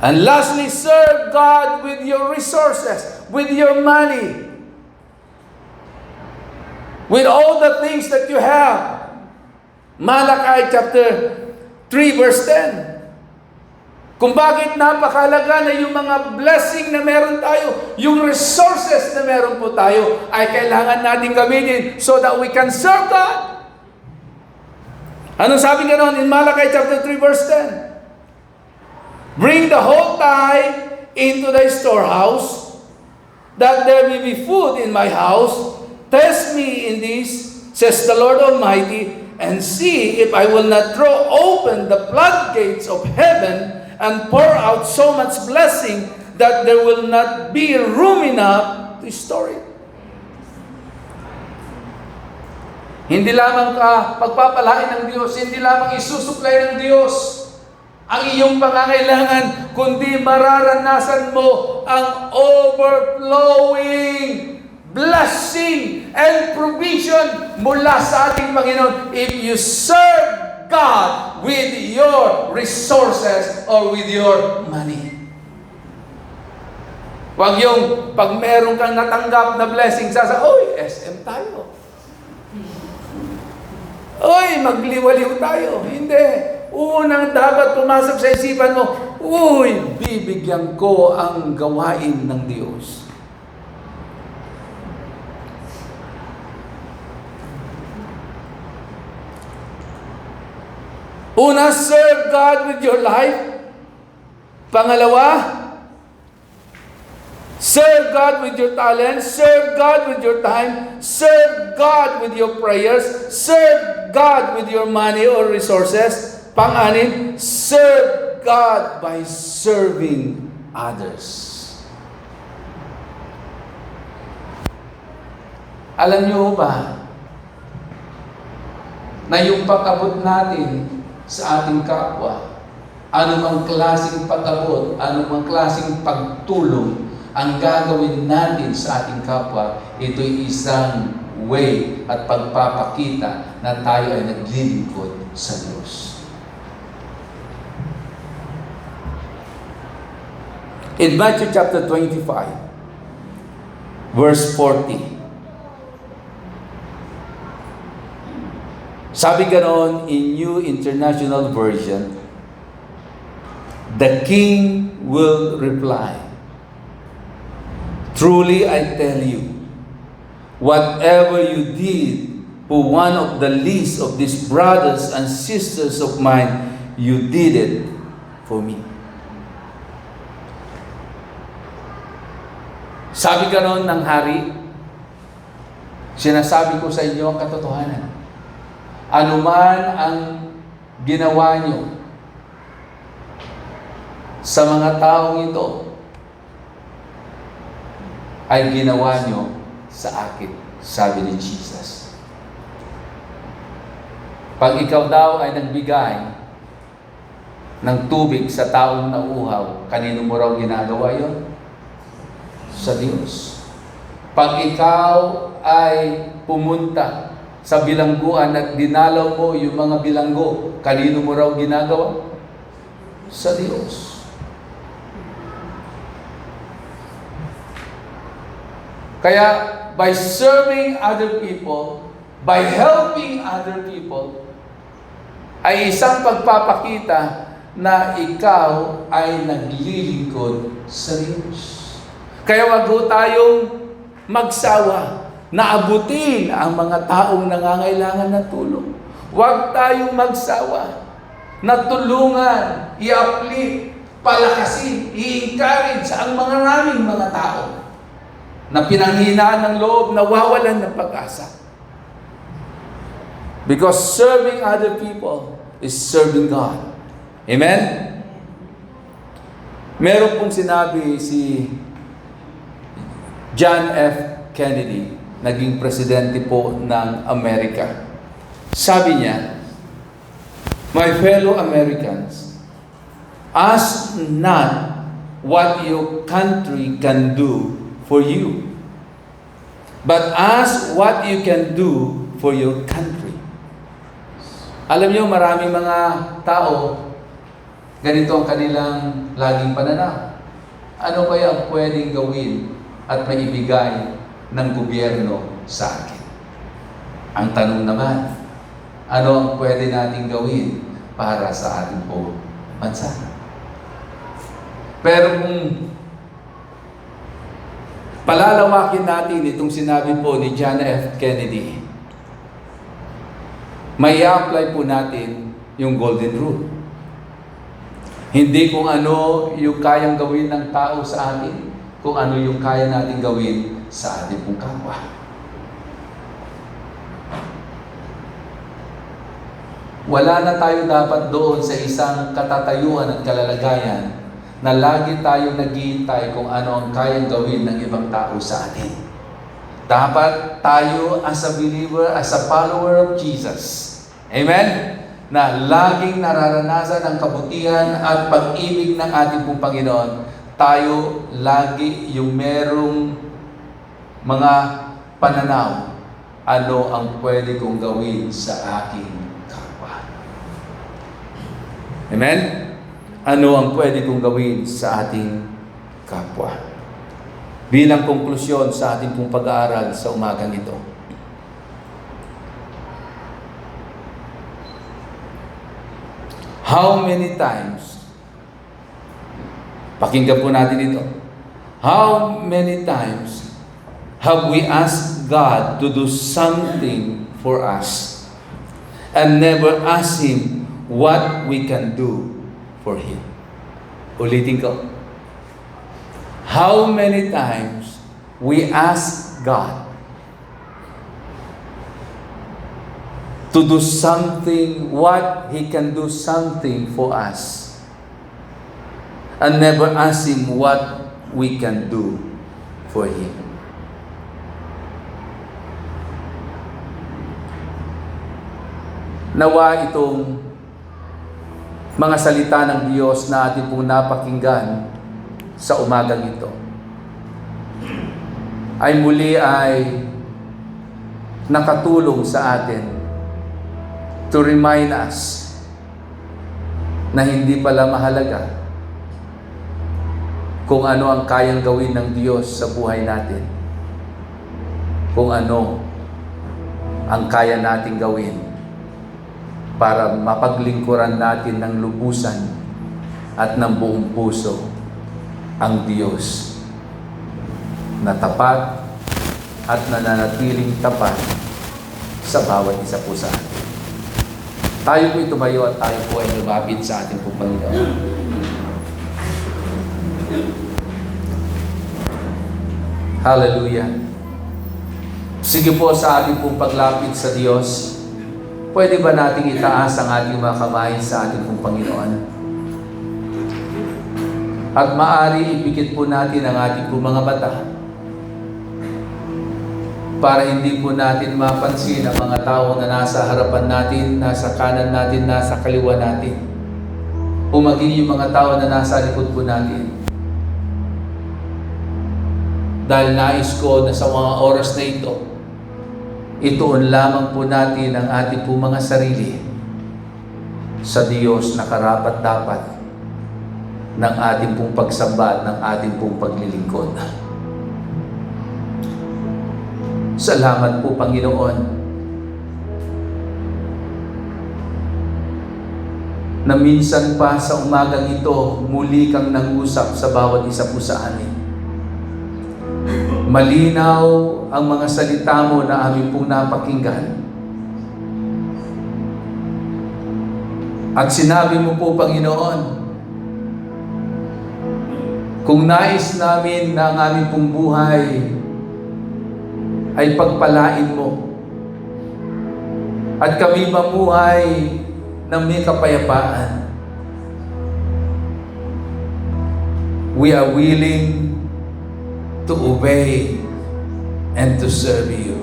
And lastly, serve God with your resources, with your money, with all the things that you have. Malachi chapter 3 verse 10. Kung bakit napakalaga na yung mga blessing na meron tayo, yung resources na meron po tayo, ay kailangan natin gamitin so that we can serve God. Anong sabi nga noon in Malachi chapter 3 verse 10? Bring the whole tithe into thy storehouse, that there may be food in my house. Test me in this, says the Lord Almighty, and see if I will not throw open the floodgates of heaven and pour out so much blessing that there will not be room enough to store it. Hindi lamang ka pagpapalain ng Diyos, hindi lamang isusuplay ng Diyos ang iyong pangangailangan, kundi mararanasan mo ang overflowing blessing and provision mula sa ating Panginoon if you serve God with your resources or with your money. Huwag yung pag meron kang natanggap na blessing, oy, SM tayo. Oy, magliwaliw tayo. Hindi. Unang dapat pumasok sa isipan mo, uy, bibigyan ko ang gawain ng Diyos. Una, serve God with your life. Pangalawa, serve God with your talent, serve God with your time, serve God with your prayers, serve God with your money or resources. Pang-anim, serve God by serving others. Alam niyo ba na yung pag-abot natin sa ating kapwa, anumang klaseng pag-abot, anumang klaseng pagtulong ang gagawin natin sa ating kapwa, ito'y isang way at pagpapakita na tayo ay naglilingkod sa Diyos. In Matthew chapter 25, verse 40, sabi ganon in New International Version, the king will reply, truly I tell you, whatever you did for one of the least of these brothers and sisters of mine, you did it for me. Sabi ganon ng hari, Sinasabi ko sa inyo ang katotohanan. Ano man ang ginawa nyo sa mga taong ito, ay ginawa nyo sa akin, sabi ni Jesus. Pag ikaw daw ay nagbigay ng tubig sa taong nauuhaw, kanino mo raw ginagawa yon? Sa Diyos. Pag ikaw ay pumunta sa bilangguan at dinalaw mo yung mga bilanggo, kanino mo raw ginagawa? Sa Diyos. Kaya, by serving other people, by helping other people, ay isang pagpapakita na ikaw ay naglilingkod sa Diyos. Kaya wag ho tayong magsawa na abutin ang mga taong nangangailangan ng tulong. Huwag tayong magsawa na tulungan, i-uplift, palakasin, i-encourage ang mga maraming mga tao na pinanghinaan ng loob, nawawalan ng pag-asa. Because serving other people is serving God. Amen? Meron pong sinabi si John F. Kennedy, naging presidente po ng Amerika. Sabi niya, "My fellow Americans, ask not what your country can do for you, but ask what you can do for your country." Alam niyo, maraming mga tao, ganito ang kanilang laging pananaw. Ano kaya ang pwedeng gawin at maibigay ng gobyerno sa akin? Ang tanong naman, ano ang pwede nating gawin para sa ating po bansa? Pero kung palalawakin natin itong sinabi po ni John F. Kennedy, may apply po natin yung golden rule. Hindi kung ano yung kayang gawin ng tao sa atin, kung ano yung kaya natin gawin sa ating pong kapwa. Wala na tayo dapat doon sa isang katatayuan at kalalagayan na lagi tayong naghihintay kung ano ang kayang gawin ng ibang tao sa atin. Dapat tayo as a believer, as a follower of Jesus, amen? Na laging nararanasan ang kabutihan at pag-ibig ng ating pong Panginoon. Tayo lagi yung merong mga pananaw, ano ang pwede kong gawin sa aking kapwa. Amen? Ano ang pwede kong gawin sa ating kapwa? Bilang konklusyon sa ating pong pag-aaral sa umagang ito, how many times, pakinggan po natin ito, how many times have we asked God to do something for us and never asked Him what we can do for Him? Ulitin ko. How many times we ask God to do something, what He can do something for us, and never ask Him what we can do for Him. Nawa itong mga salita ng Diyos na ating pong napakinggan sa umagang ito ay muli ay nakatulong sa atin to remind us na hindi pala mahalaga kung ano ang kayang gawin ng Diyos sa buhay natin, kung ano ang kaya nating gawin para mapaglingkuran natin ng lubusan at ng buong puso ang Diyos na tapat at nananatiling tapat sa bawat isa po sa atin. Tayo po tumayo at tayo po ay lumapit sa ating pong Panginoon. Hallelujah. Sige po, sa ating pong paglapit sa Diyos, pwede ba nating itaas ang ating mga kamay sa ating pong Panginoon? At maaari ipikit po natin ang ating pong mga mata para hindi po natin mapansin ang mga tao na nasa harapan natin, nasa kanan natin, nasa kaliwa natin, o maging yung mga tao na nasa likod po natin. Dahil nais ko na sa mga oras na ito, ituon lamang po natin ang ating po mga sarili sa Diyos na karapat-dapat ng ating pong pagsamba at ng ating pong paglilingkod. Salamat po, Panginoon, na minsan pa sa umagang ito, muli kang nangusap sa bawat isa po sa amin. Malinaw ang mga salita mo na amin pong napakinggan. At sinabi mo po, Panginoon, kung nais namin na ang aming pong buhay ay pagpalain mo at kami mamuhay ng may kapayapaan, we are willing to obey and to serve you.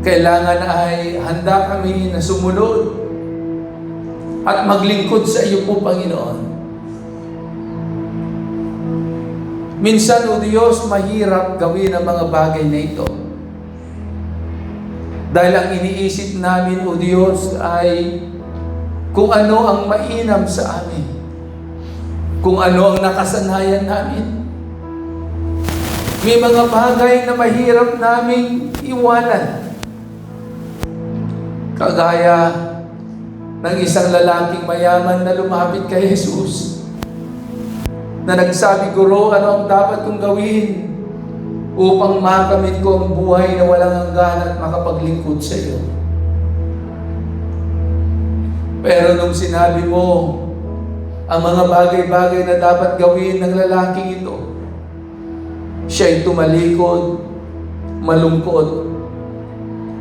Kailangan ay handa kami na sumunod at maglingkod sa iyo po, Panginoon. Minsan, O Diyos, mahirap gawin ang mga bagay na ito. Dahil ang iniisip namin, O Diyos, ay kung ano ang mainam sa amin. Kung ano ang nakasanayan namin. May mga bagay na mahirap naming iwanan. Kagaya ng isang lalaking mayaman na lumapit kay Jesus, na nagsabi, Guro, ano ang dapat kong gawin upang makamit ko ang buhay na walang hanggan at makapaglingkod sa iyo? Pero nung sinabi mo ang mga bagay-bagay na dapat gawin ng lalaking ito, siya'y tumalikod, malungkot,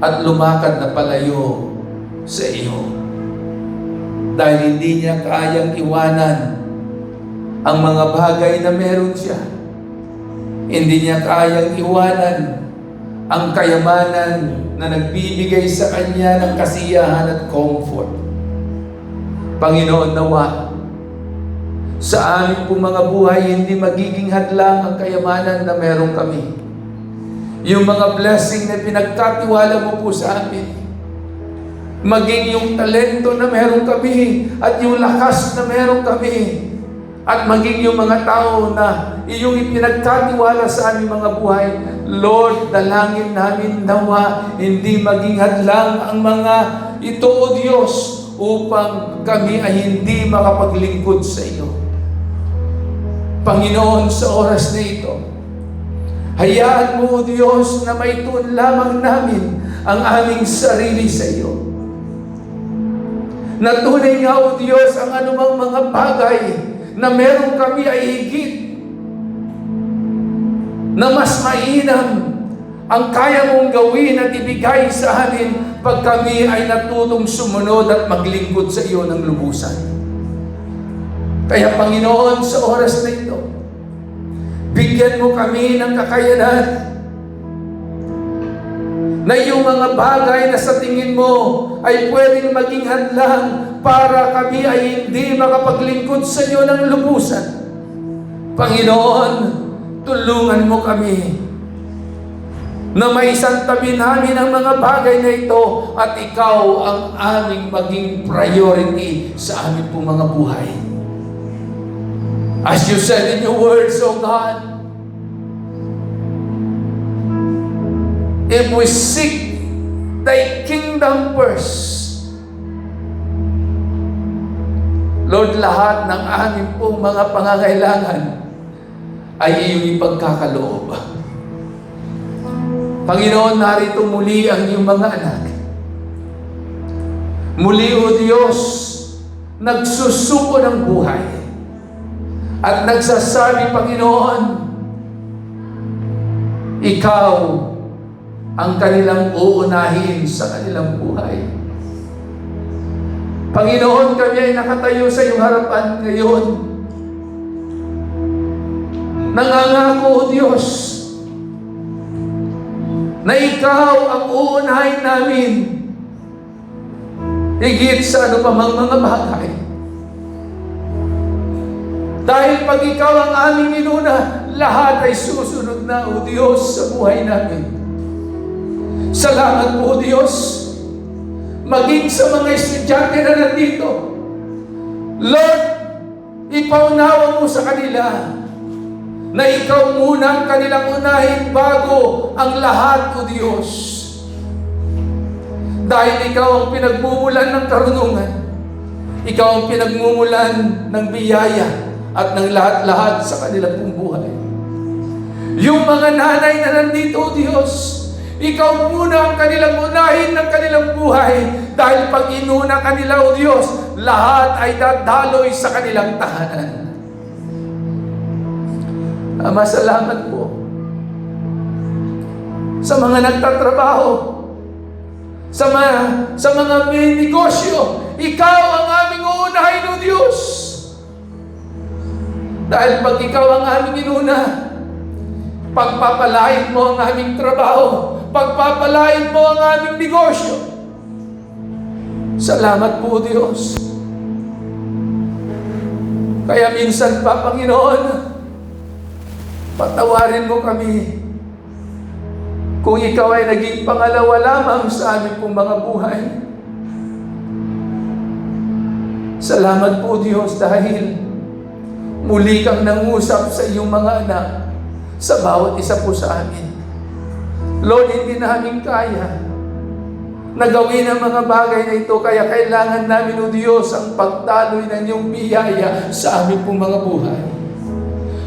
at lumakad na palayo sa iyo. Dahil hindi niya kayang iwanan ang mga bagay na meron siya. Hindi niya kayang iwanan ang kayamanan na nagbibigay sa kanya ng kasiyahan at comfort. Panginoon, nawa, sa amin pong mga buhay, hindi magiging hadlang ang kayamanan na meron kami. Yung mga blessing na pinagkatiwala mo po sa amin, maging yung talento na meron kami at yung lakas na meron kami, at maging yung mga tao na iyong ipinagkatiwala sa aming mga buhay. Lord, dalangin namin nawa hindi maging hadlang ang mga ito, O Diyos, upang kami ay hindi makapaglingkod sa iyo. Panginoon, sa oras na ito, hayaan mo, O Diyos, na maituon lamang namin ang aming sarili sa iyo. Na tunay nga, O Diyos, ang anumang mga bagay na meron kami ay higit, na mas mainam ang kaya mong gawin at ibigay sa amin pag kami ay natutong sumunod at maglingkod sa iyo ng lubusan. Kaya Panginoon, sa oras na ito, bigyan mo kami ng kakayanan na yung mga bagay na sa tingin mo ay pwedeng maging hadlang para kami ay hindi makapaglingkod sa iyo ng lubusan. Panginoon, tulungan mo kami na maisantabi namin ang mga bagay na ito at ikaw ang aming maging priority sa aming pong mga buhay. As you said in your words, O God, if we seek thy kingdom first, Lord, lahat ng aming pong mga pangangailangan ay iyong ipagkakaloob. Panginoon, narito muli ang iyong mga anak. Muli, O Diyos, nagsusuko ng buhay at nagsasabi, Panginoon, Ikaw ang kanilang uunahin sa kanilang buhay. Panginoon, kami ay nakatayo sa iyong harapan ngayon. Nangangako, O Diyos, na ikaw ang uunahin namin higit sa ano pa mang mga bagay. Dahil pag ikaw ang aming inuna, lahat ay susunod na, O Diyos, sa buhay namin. Salamat po, O Diyos, maging sa mga estudyante na nandito. Lord, ipaunawa mo sa kanila na ikaw muna ang kanilang unahin bago ang lahat, O Diyos. Dahil ikaw ang pinagmumulan ng karunungan, ikaw ang pinagmumulan ng biyaya at ng lahat-lahat sa kanilang pong buhay. Yung mga nanay na nandito, O Diyos, ikaw muna ang kanilang unahin ng kanilang buhay, dahil pag inuna kanila, O Diyos, lahat ay dadaloy sa kanilang tahanan. Ama, salamat po sa mga nagtatrabaho, sa mga may negosyo. Ikaw ang aming uunahin, O Diyos. Dahil pag ikaw ang aming inuna, pagpapalain mo ang aming trabaho, pagpapalain mo ang aming negosyo. Salamat po, Diyos. Kaya minsan pa, Panginoon, patawarin mo kami kung ikaw ay naging pangalawa lamang sa aming pong mga buhay. Salamat po, Diyos, dahil muli kang nangusap sa iyong mga anak sa bawat isa po sa amin. Lord, hindi namin kaya na gawin ang mga bagay na ito, kaya kailangan namin, O Diyos, ang pagdaloy ng iyong biyaya sa aming pong mga buhay.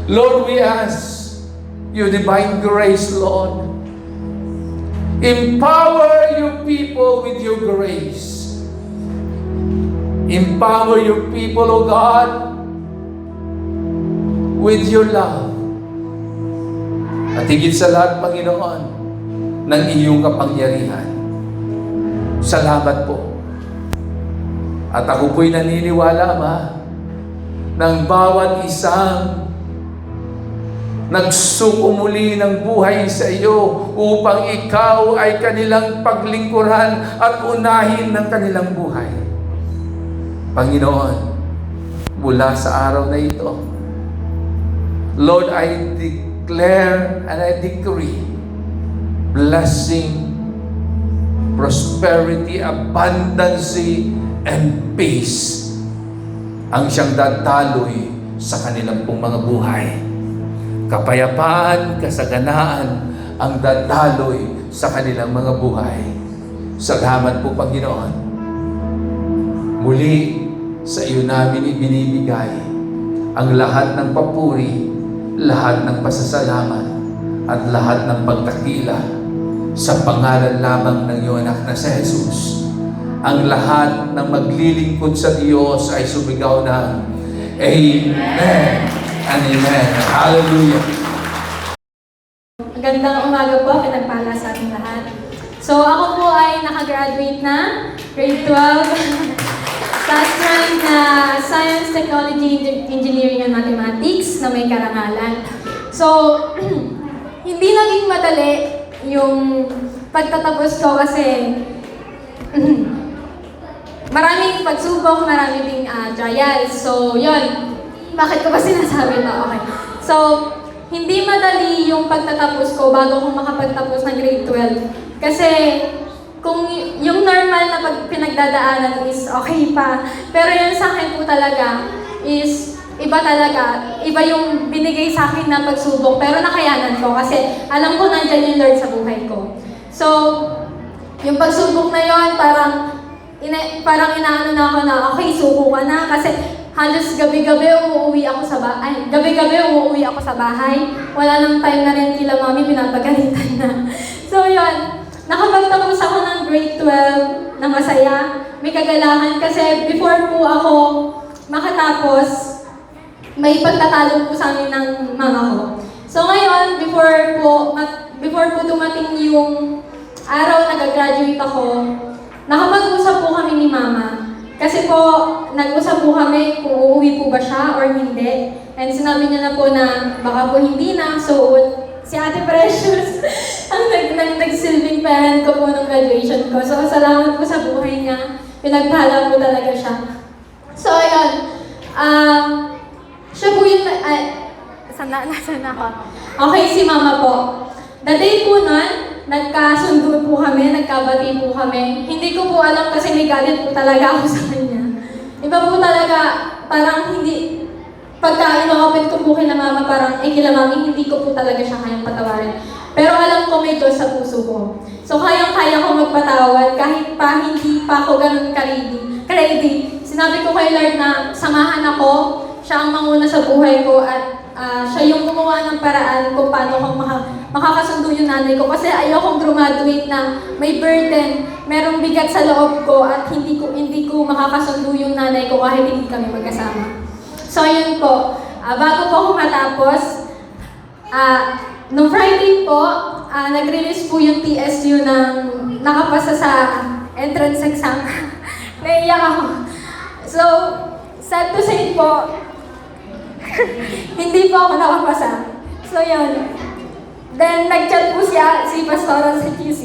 Lord, we ask your divine grace, Lord. Empower your people with your grace. Empower your people, O God, with your love. At higit sa lahat, Panginoon, ng iyong kapangyarihan. Salamat po. At ako po'y naniniwala, Ama, ng bawat isang nagsuko muli ng buhay sa iyo upang ikaw ay kanilang paglingkuran at unahin ng kanilang buhay. Panginoon, mula sa araw na ito, Lord, I declare and I decree blessing, prosperity, abundance, and peace ang siyang dadaloy sa kanilang pong mga buhay. Kapayapaan, kasaganaan ang dadaloy sa kanilang mga buhay. Salamat po, Panginoon. Muli sa iyo namin ibinibigay ang lahat ng papuri, lahat ng pasasalamat, at lahat ng pagtakila sa pangalan lamang ng iyong anak na si Jesus. Ang lahat ng maglilingkod sa Diyos ay sumigaw ng Amen and Amen. Hallelujah. Magandang umaga po, pinagpala sa ating lahat. So ako po ay nakagraduate na, grade 12, sa strand na Science, Technology, Engineering, and Mathematics na may karangalan. So, hindi naging madali yung pagtatapos ko kasi maraming pagsubok, maraming ding trials. So, yun. Bakit ko ba sinasabi ito? Okay. So, hindi madali yung pagtatapos ko bago ko makapagtapos ng grade 12. Kasi, kung yung normal na pinagdadaanan is okay pa. Pero yun sa akin po talaga is iba talaga. Iba yung binigay sa akin na pagsubok. Pero nakayanan ko kasi alam ko nandyan yung Lord sa buhay ko. So, yung pagsubok na yun, parang inaano na ako na, okay, suko ka na. Kasi halos gabi-gabi umuwi ako sa bahay. Wala nang time na rin kila mami, pinapagalitan na. So, yun. Nakapagtapos ako ng grade 12 na masaya. May kagalahan kasi before po ako makatapos, may pagtatalo po sa amin ng mama ko. So ngayon, before po before po dumating yung araw na gagraduate ako, nakapag-usap po kami ni Mama. Kasi po, nag-usap po kami kung uuwi po ba siya or hindi. And sinabi niya na po na baka po hindi na. So, si Ate Precious ang nagsilbing parent ko po ng graduation ko. So, salamat po sa buhay niya. Pinagpala po talaga siya. So, ayun. Siya po yung... Nasaan ako? Okay, si Mama po. The day po nun, nagkasundo po kami, nagkabati po kami. Hindi ko po alam kasi may galit po talaga ako sa kanya. Iba po talaga, parang hindi... Pagka inokapit ko po kina Mama, parang, kila Mami, hindi ko po talaga siya kayang patawarin. Pero alam ko may Diyos sa puso ko. So, kayang-kaya ko magpatawad kahit pa hindi pa ako ganun ka-ready. Sinabi ko kay Lord na samahan ako, siya ang manguna sa buhay ko at siya yung gumawa ng paraan kung paano ko makakasundo yung nanay ko. Kasi ayokong graduate na may burden, merong bigat sa loob ko at hindi ko makakasundo yung nanay ko kahit hindi kami magkasama. So, yun po. Bago po ako matapos, nung Friday po, nag-release po yung TSU ng nakapasa sa entrance exam. Naiiyak ako. So, sad to say po, hindi po ako nakapasa. So, yun. Then, nag-chat po si Pastora sa QC,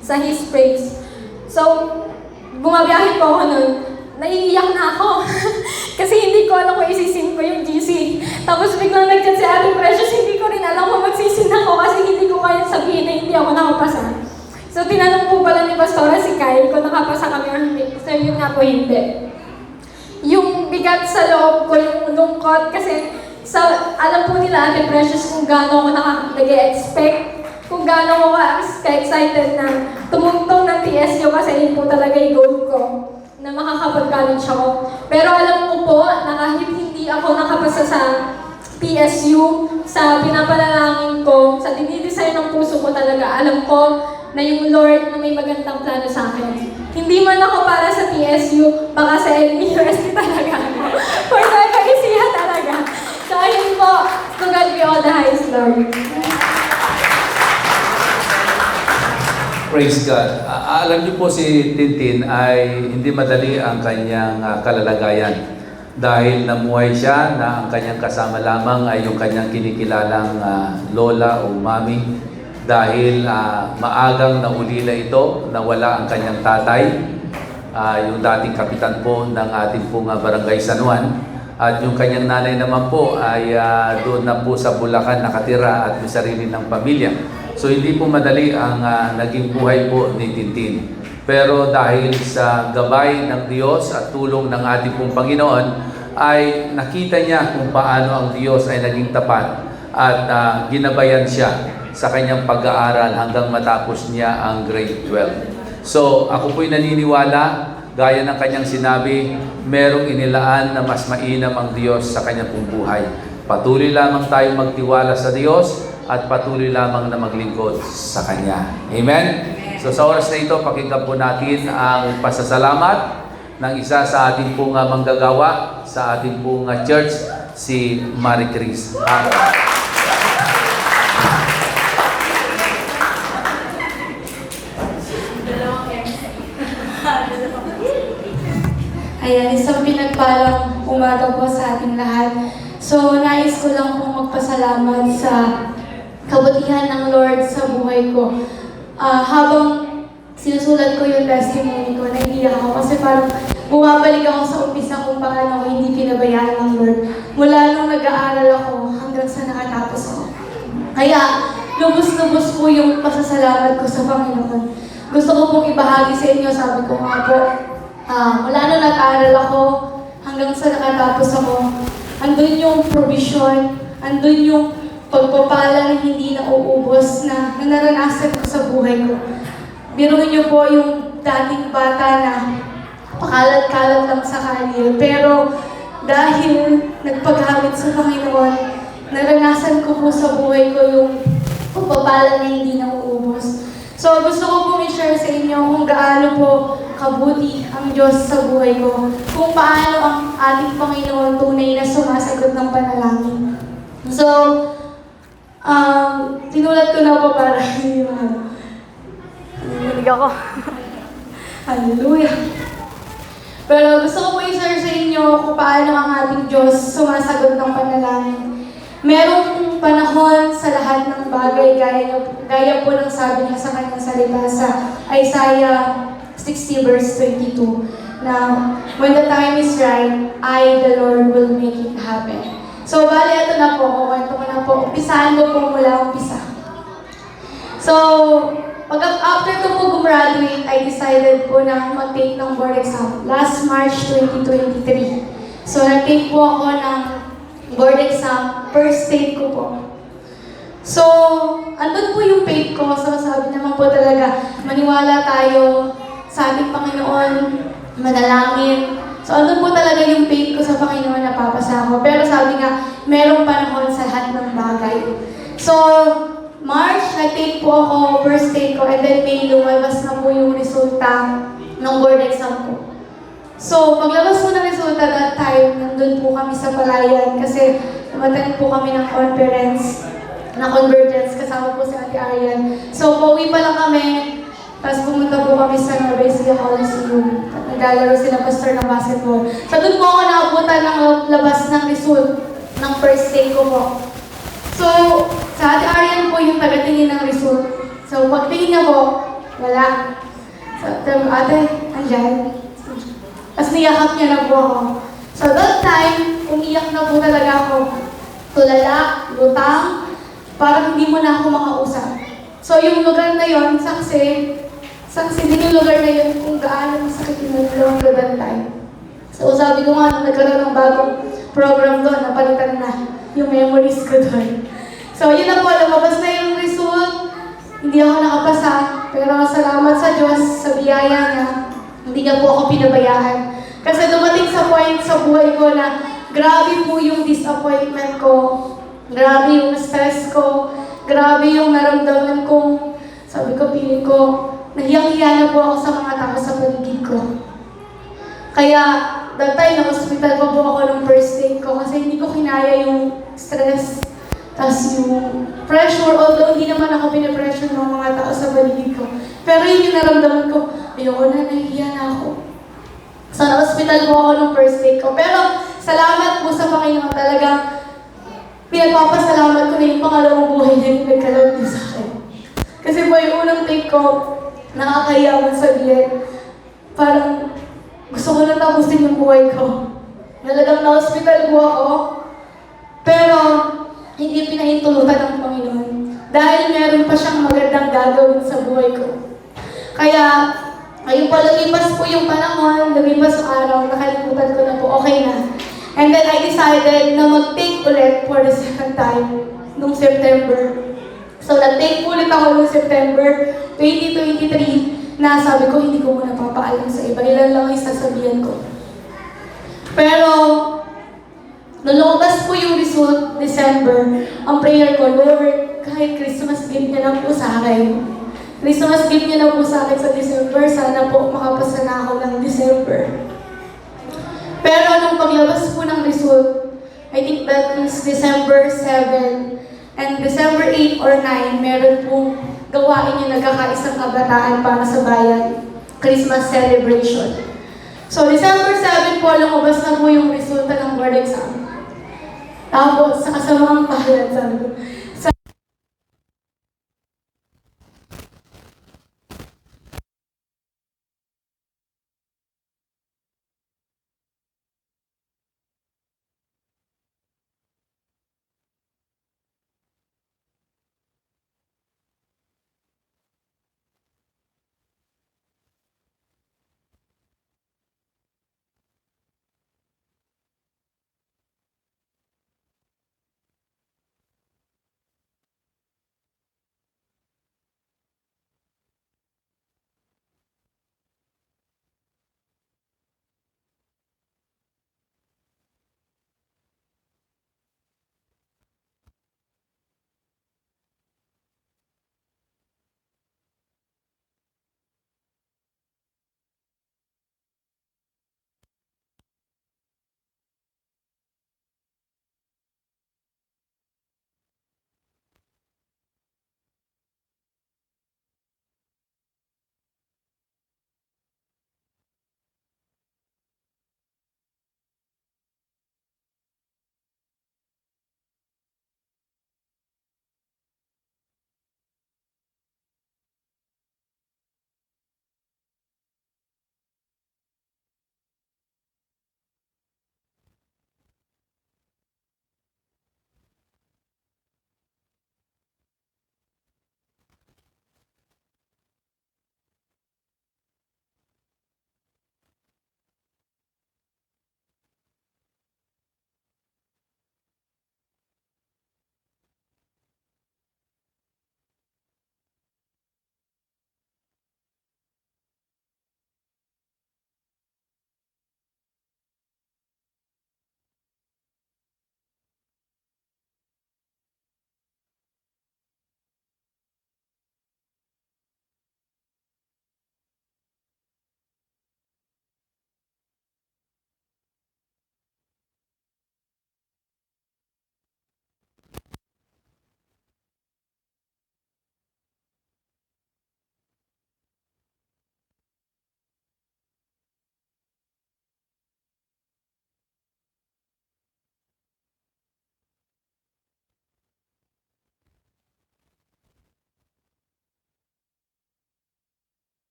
sa his praise. So, bumabiyahe po ako nun. Naiiyak na ako. Kasi hindi ko alam kung isisin ko yung GC. Tapos biglang nag-chat si Ate Precious, hindi ko rin alam kung magsisin ako kasi hindi ko kaya sabihin na hindi ako nakapasa. So, tinanong po pala ni Pastora si Kyle kung nakapasa kami or hindi. So, yun nga po hindi. Yung bigat sa loob ko, yung lungkot, kasi alam po nila Ate Precious kung gaano ako nag-expect, kung gaano ako ka-excited na tumungtong ng TSU kasi yun po talaga yung goal ko na makakapag-college ako. Pero alam ko po na kahit hindi ako nakapasa sa TSU, sa pinapanalangin ko, sa dinidesign ng puso ko talaga, alam ko na yung Lord na may magandang plano sa akin. Hindi man ako para sa TSU, baka sa LUST talaga ako. For the Pagisiha talaga. So ayun po, to God be all the highest, Lord. Praise God. Alam niyo po si Tintin ay hindi madali ang kanyang kalalagayan. Dahil namuhay siya na ang kanyang kasama lamang ay yung kanyang kinikilalang lola o mami. Dahil maagang naulila ito, nawala ang kanyang tatay, yung dating kapitan po ng ating pong barangay San Juan. At yung kanyang nanay naman po ay doon na po sa Bulacan nakatira at may sarili ng pamilya. So hindi po madali ang naging buhay po ni Tintin. Pero dahil sa gabay ng Diyos at tulong ng ating pong Panginoon, ay nakita niya kung paano ang Diyos ay naging tapat at ginabayan siya sa kanyang pag-aaral hanggang matapos niya ang grade 12. So ako po'y naniniwala, gaya ng kanyang sinabi, merong inilaan na mas mainam ang Diyos sa kanyang pong buhay. Patuloy lamang tayong magtiwala sa Diyos at patuloy lamang na maglingkod sa Kanya. Amen? So sa oras na ito, pakinggan po natin ang pasasalamat ng isa sa ating pong manggagawa sa ating pong church, si Marie Chris. Ayan, isang pinagpalang umaga po sa ating lahat. So, nais ko lang pong magpasalamat sa kabutihan ng Lord sa buhay ko. Habang sinusulat ko yung testimony ko, naiiyak ako kasi parang bumabalik ako sa umpisa kung paano ako hindi pinabayaan ng Lord. Mula nung nag-aaral ako hanggang sa nakatapos ako. Kaya, lubos-lubos po yung pasasalamat ko sa Panginoon. Gusto ko pong ibahagi sa inyo, sabi ko nga po, mula nung nag-aaral ako hanggang sa nakatapos ako, andun yung provision, andun yung pagpapala na hindi nauubos na naranasan ko sa buhay ko. Biruin niyo po yung dating bata na pakalat-kalat lang sa kalye. Pero dahil nagpaghamit sa Panginoon, naranasan ko po sa buhay ko yung pagpapala na hindi nauubos. So gusto ko pong i-share sa inyo kung gaano po kabuti ang Diyos sa buhay ko. Kung paano ang ating Panginoon tunay na sumasagot ng panalangin. So, tinulat sinulat ko na po para hindi ano. Naninig ako. Hallelujah. Pero gusto ko po i-share sa inyo kung paano ang ating Diyos sumasagot ng panalangin. Merong panahon sa lahat ng bagay, gaya po ng sabi niya sa kanyang salita sa Isaiah 60 verse 22, na when the time is right, I, the Lord, will make it happen. So, bali, ito na po, kukwento ko na po. Umpisahan ko po mula umpisa. So, after ko po gumraduate, I decided po na mag-take ng board exam last March 2023. So, nag-take po ako ng board exam, first take ko po. So, andun po yung faith ko. So, sabi naman po talaga, maniwala tayo sa ating Panginoon, manalangin. So, andun po talaga yung faith ko sa Panginoon na papasa ako. Pero sabi nga, merong panahon sa lahat ng bagay. So, March, nag-take po ako, first take ko, and then May, lumabas na po yung resulta ng board exam ko. So, paglabas po ng resulta that time, nandun po kami sa Palayan kasi namatend po kami ng conference, na convergence, kasama po si Ate Arian. So, pauwi pa lang kami, tapos pumunta po kami sa Nueva Ecija Coliseum. Naglalaro sila pastor ng basketball. So, doon po ako naabutan ng labas ng result ng first take ko po. So, sa Ate Arian po yung tagatingin ng result. So, pagtingin niya po, wala. So, ate, andyan. Tapos niyakap niya na po ako. So, that time, umiyak na po talaga ako. Tulala, lutang, parang hindi mo na ako makausap. So, yung lugar na yon, saksi din yung lugar na yun kung gaano masakit yung nagkaroon ko that time. So, sabi ko nga, nagkaroon ng bagong program doon, napalitan na yung memories ko doon. So, yun na po, lumabas na yung result. Hindi ako nakapasa, pero salamat sa Diyos, sa biyaya niya, hindi niya po ako pinabayaan. Kasi dumating sa point sa buhay ko na grabe po yung disappointment ko, grabe yung stress ko, grabe yung naramdaman ko. Sabi ko, piling ko, nahiyang-hiya na po ako sa mga tao sa paligid ko. Kaya, that time, na-hospital pa po ako ng first take ko kasi hindi ko kinaya yung stress. Tapos yung pressure, although hindi naman ako pinipressure ng mga tao sa paligid ko. Pero yun yung naramdaman ko, ayoko na, nahihiya na ako. So, na-hospital po ako ng first take ko. Pero, salamat po sa Panginoon talaga. Pinagpapasalamat ko na yung pangalawang buhay na yung nagkalawag niyo sa akin. Kasi po yung unang take ko, nakakahiya man sabihin. Parang, gusto ko na tapusin yung buhay ko. Talagang na-hospital po ako. Pero, hindi pinahintulutan ng Panginoon. Dahil meron pa siyang magandang gagawin sa buhay ko. Kaya, ngayon pa lumipas po yung panahon, lumipas ang araw, nakalimutan ko na po, okay na. And then I decided na mag-take ulit for the second time nung September. So, nag-take ulit ako nung September 2023 na sabi ko, hindi ko muna papaalam sa iba. Ilan lang yung sasabihan ko. Pero, nung lumabas po yung result, December, ang prayer ko, Lord, kahit Christmas gift niya na po sa akin. Christmas gift niya na po sa akin sa December, sana po makapasa na ako ng December. Pero nung paglabas po ng result, I think that is December 7 and December 8 or 9, meron po gawain yung nagkakaisang kabataan para sa bayan, Christmas celebration. So December 7 po, lumabas na po yung resulta ng board exam. Tapos, sa kasamang palad, sabi ko,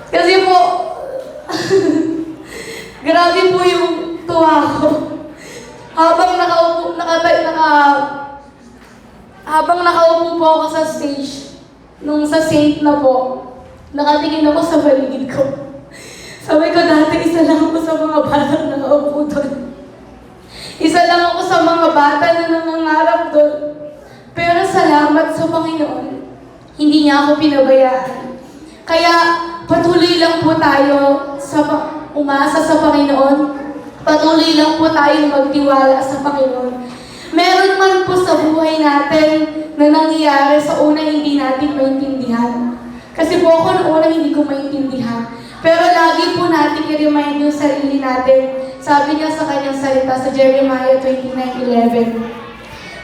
Kasi po, grabe po yung tuwa ko. Habang nakaupo po ako sa stage, nung sa Saint na po, nakatingin ako sa paligid ko. Sabi ko, dati isa lang ako sa mga batang nakaupo doon. Isa lang ako sa mga bata na nangangarap doon. Pero salamat sa Panginoon, hindi niya ako pinabayaan. Kaya patuloy lang po tayo sa umasa sa Panginoon. Patuloy lang po tayo magtiwala sa Panginoon. Meron man po sa buhay natin na nangyayari sa una hindi natin maintindihan. Kasi po ako noong una hindi ko maintindihan. Pero lagi po natin i-remind yung sarili natin. Sabi niya sa kanyang salita sa Jeremiah 29:11,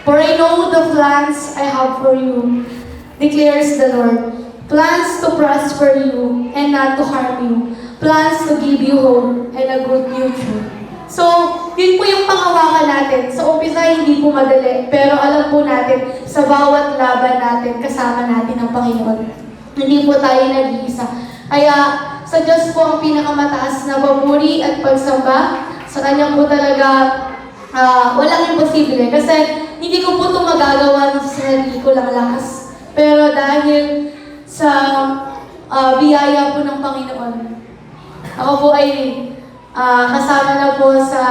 "For I know the plans I have for you, declares the Lord. Plans to prosper you and not to harm you. Plans to give you hope and a good future." So, yun po yung panghawakan natin. Sa umpisa, hindi po madali. Pero alam po natin, sa bawat laban natin, kasama natin ang Panginoon. Hindi po tayo nag-iisa. Kaya, sa Diyos po ang pinakamataas na papuri at pagsamba. Sa Kanya po talaga, walang imposible. Kasi, hindi ko po ito magagawa sa sarili ko lang lakas. Pero dahil sa biyaya po ng Panginoon, ako po ay kasama na po sa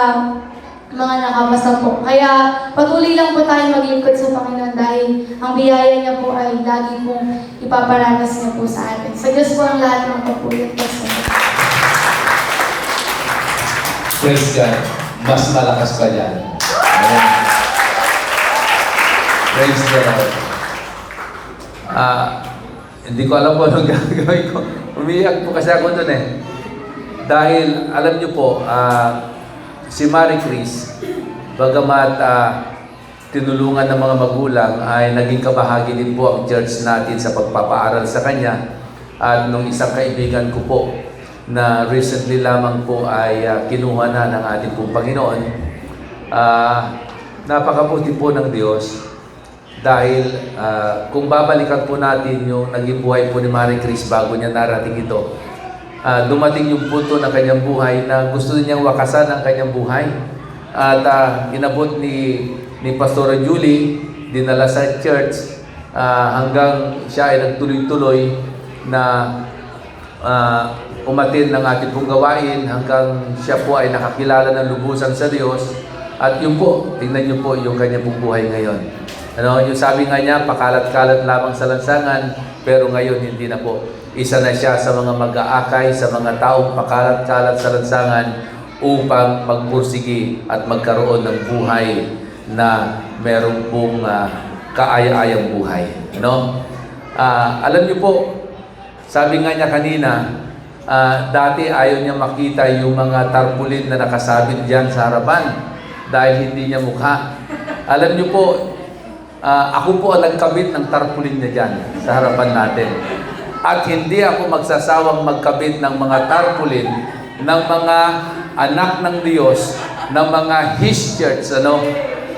mga nakabasa po. Kaya patuloy lang po tayo maglingkod sa Panginoon dahil ang biyaya niya po ay lagi pong ipaparanas niya po sa atin. Sa Diyos po ang lahat ng papuri. Praise God. Mas malakas pa dyan. Amen. Praise the Lord. Hindi ko alam po anong gagawin ko. Umiyak po kasi ako doon eh. Dahil, alam niyo po, si Marie Chris, bagamat tinulungan ng mga magulang, ay naging kabahagi din po ang church natin sa pagpapaaral sa kanya. At nung isang kaibigan ko po, na recently lamang po ay kinuha na ng ating pong Panginoon, napakabuti po ng Diyos. Dahil kung babalikan po natin yung naging buhay po ni Marie Chris bago niya narating ito, dumating yung punto ng kanyang buhay na gusto niyang wakasan ang kanyang buhay. At inabot ni Pastora Julie, dinala sa church hanggang siya ay nagtuloy-tuloy na umatin ng ating pong gawain hanggang siya po ay nakakilala ng lubusan sa Diyos. At yun po, tingnan niyo po yung kanyang pong buhay ngayon. Yung sabi nga niya, pakalat-kalat lamang sa lansangan, pero ngayon hindi na po. Isa na siya sa mga mag-aakay, sa mga taong pakalat-kalat sa lansangan upang magpursigi at magkaroon ng buhay na meron pong kaaya-ayang buhay. Alam niyo po, sabi nga niya kanina, dati ayaw niya makita yung mga tarpaulin na nakasabit diyan sa harapan dahil hindi niya mukha. Alam niyo po, ako po ang nagkabit ng tarpaulin niya diyan sa harapan natin. At hindi ako magsasawang magkabit ng mga tarpaulin ng mga anak ng Diyos, ng mga His Church,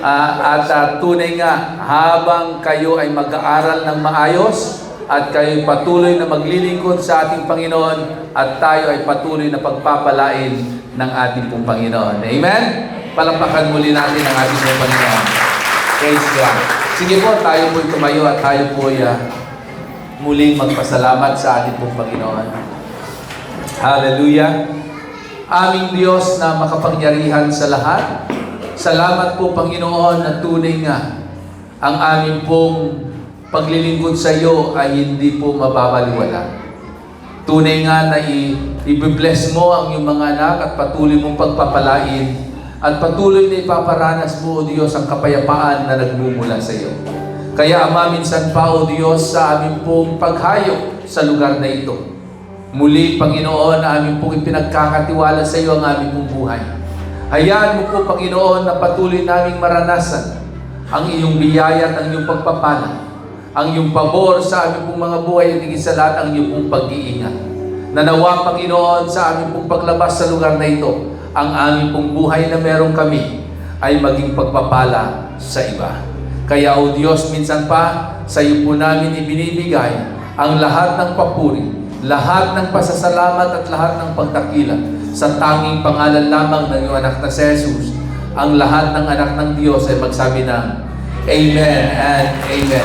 at tunay nga, habang kayo ay mag-aaral ng maayos, at kayo patuloy na maglilingkod sa ating Panginoon, at tayo ay patuloy na pagpapalain ng ating pong Panginoon. Amen? Palampakan muli natin ang ating pong Panginoon. Praise God. Sige po, tayo po'y tumayo at tayo po'y muling magpasalamat sa ating pong Panginoon. Hallelujah. Aming Diyos na makapangyarihan sa lahat, salamat po Panginoon na tunay nga ang aming pong paglilingkod sa iyo ay hindi po mababaliwala. Tunay nga na i-bless mo ang iyong mga anak at patuloy mong pagpapalain at patuloy na ipaparanas mo, O Diyos, ang kapayapaan na nagmumula sa iyo. Kaya Ama, minsan pa, O Diyos, sa aming pong paghayo sa lugar na ito, muli, Panginoon, na aming pong ipinagkakatiwala sa iyo ang aming pong buhay. Hayaan mo po, Panginoon, na patuloy naming maranasan ang iyong biyaya at ang iyong pagpapala, ang iyong pabor sa aming pong mga buhay at higit sa lahat ang iyong pong pag-iingat. Nanawa, Panginoon, sa aming pong paglabas sa lugar na ito, ang aming pong buhay na meron kami ay maging pagpapala sa iba. Kaya, O Diyos, minsan pa, sa iyo po namin ibinibigay ang lahat ng papuri, lahat ng pasasalamat at lahat ng pagdakila sa tanging pangalan lamang ng iyong anak na si Jesus. Ang lahat ng anak ng Diyos ay magsabi ng Amen and Amen.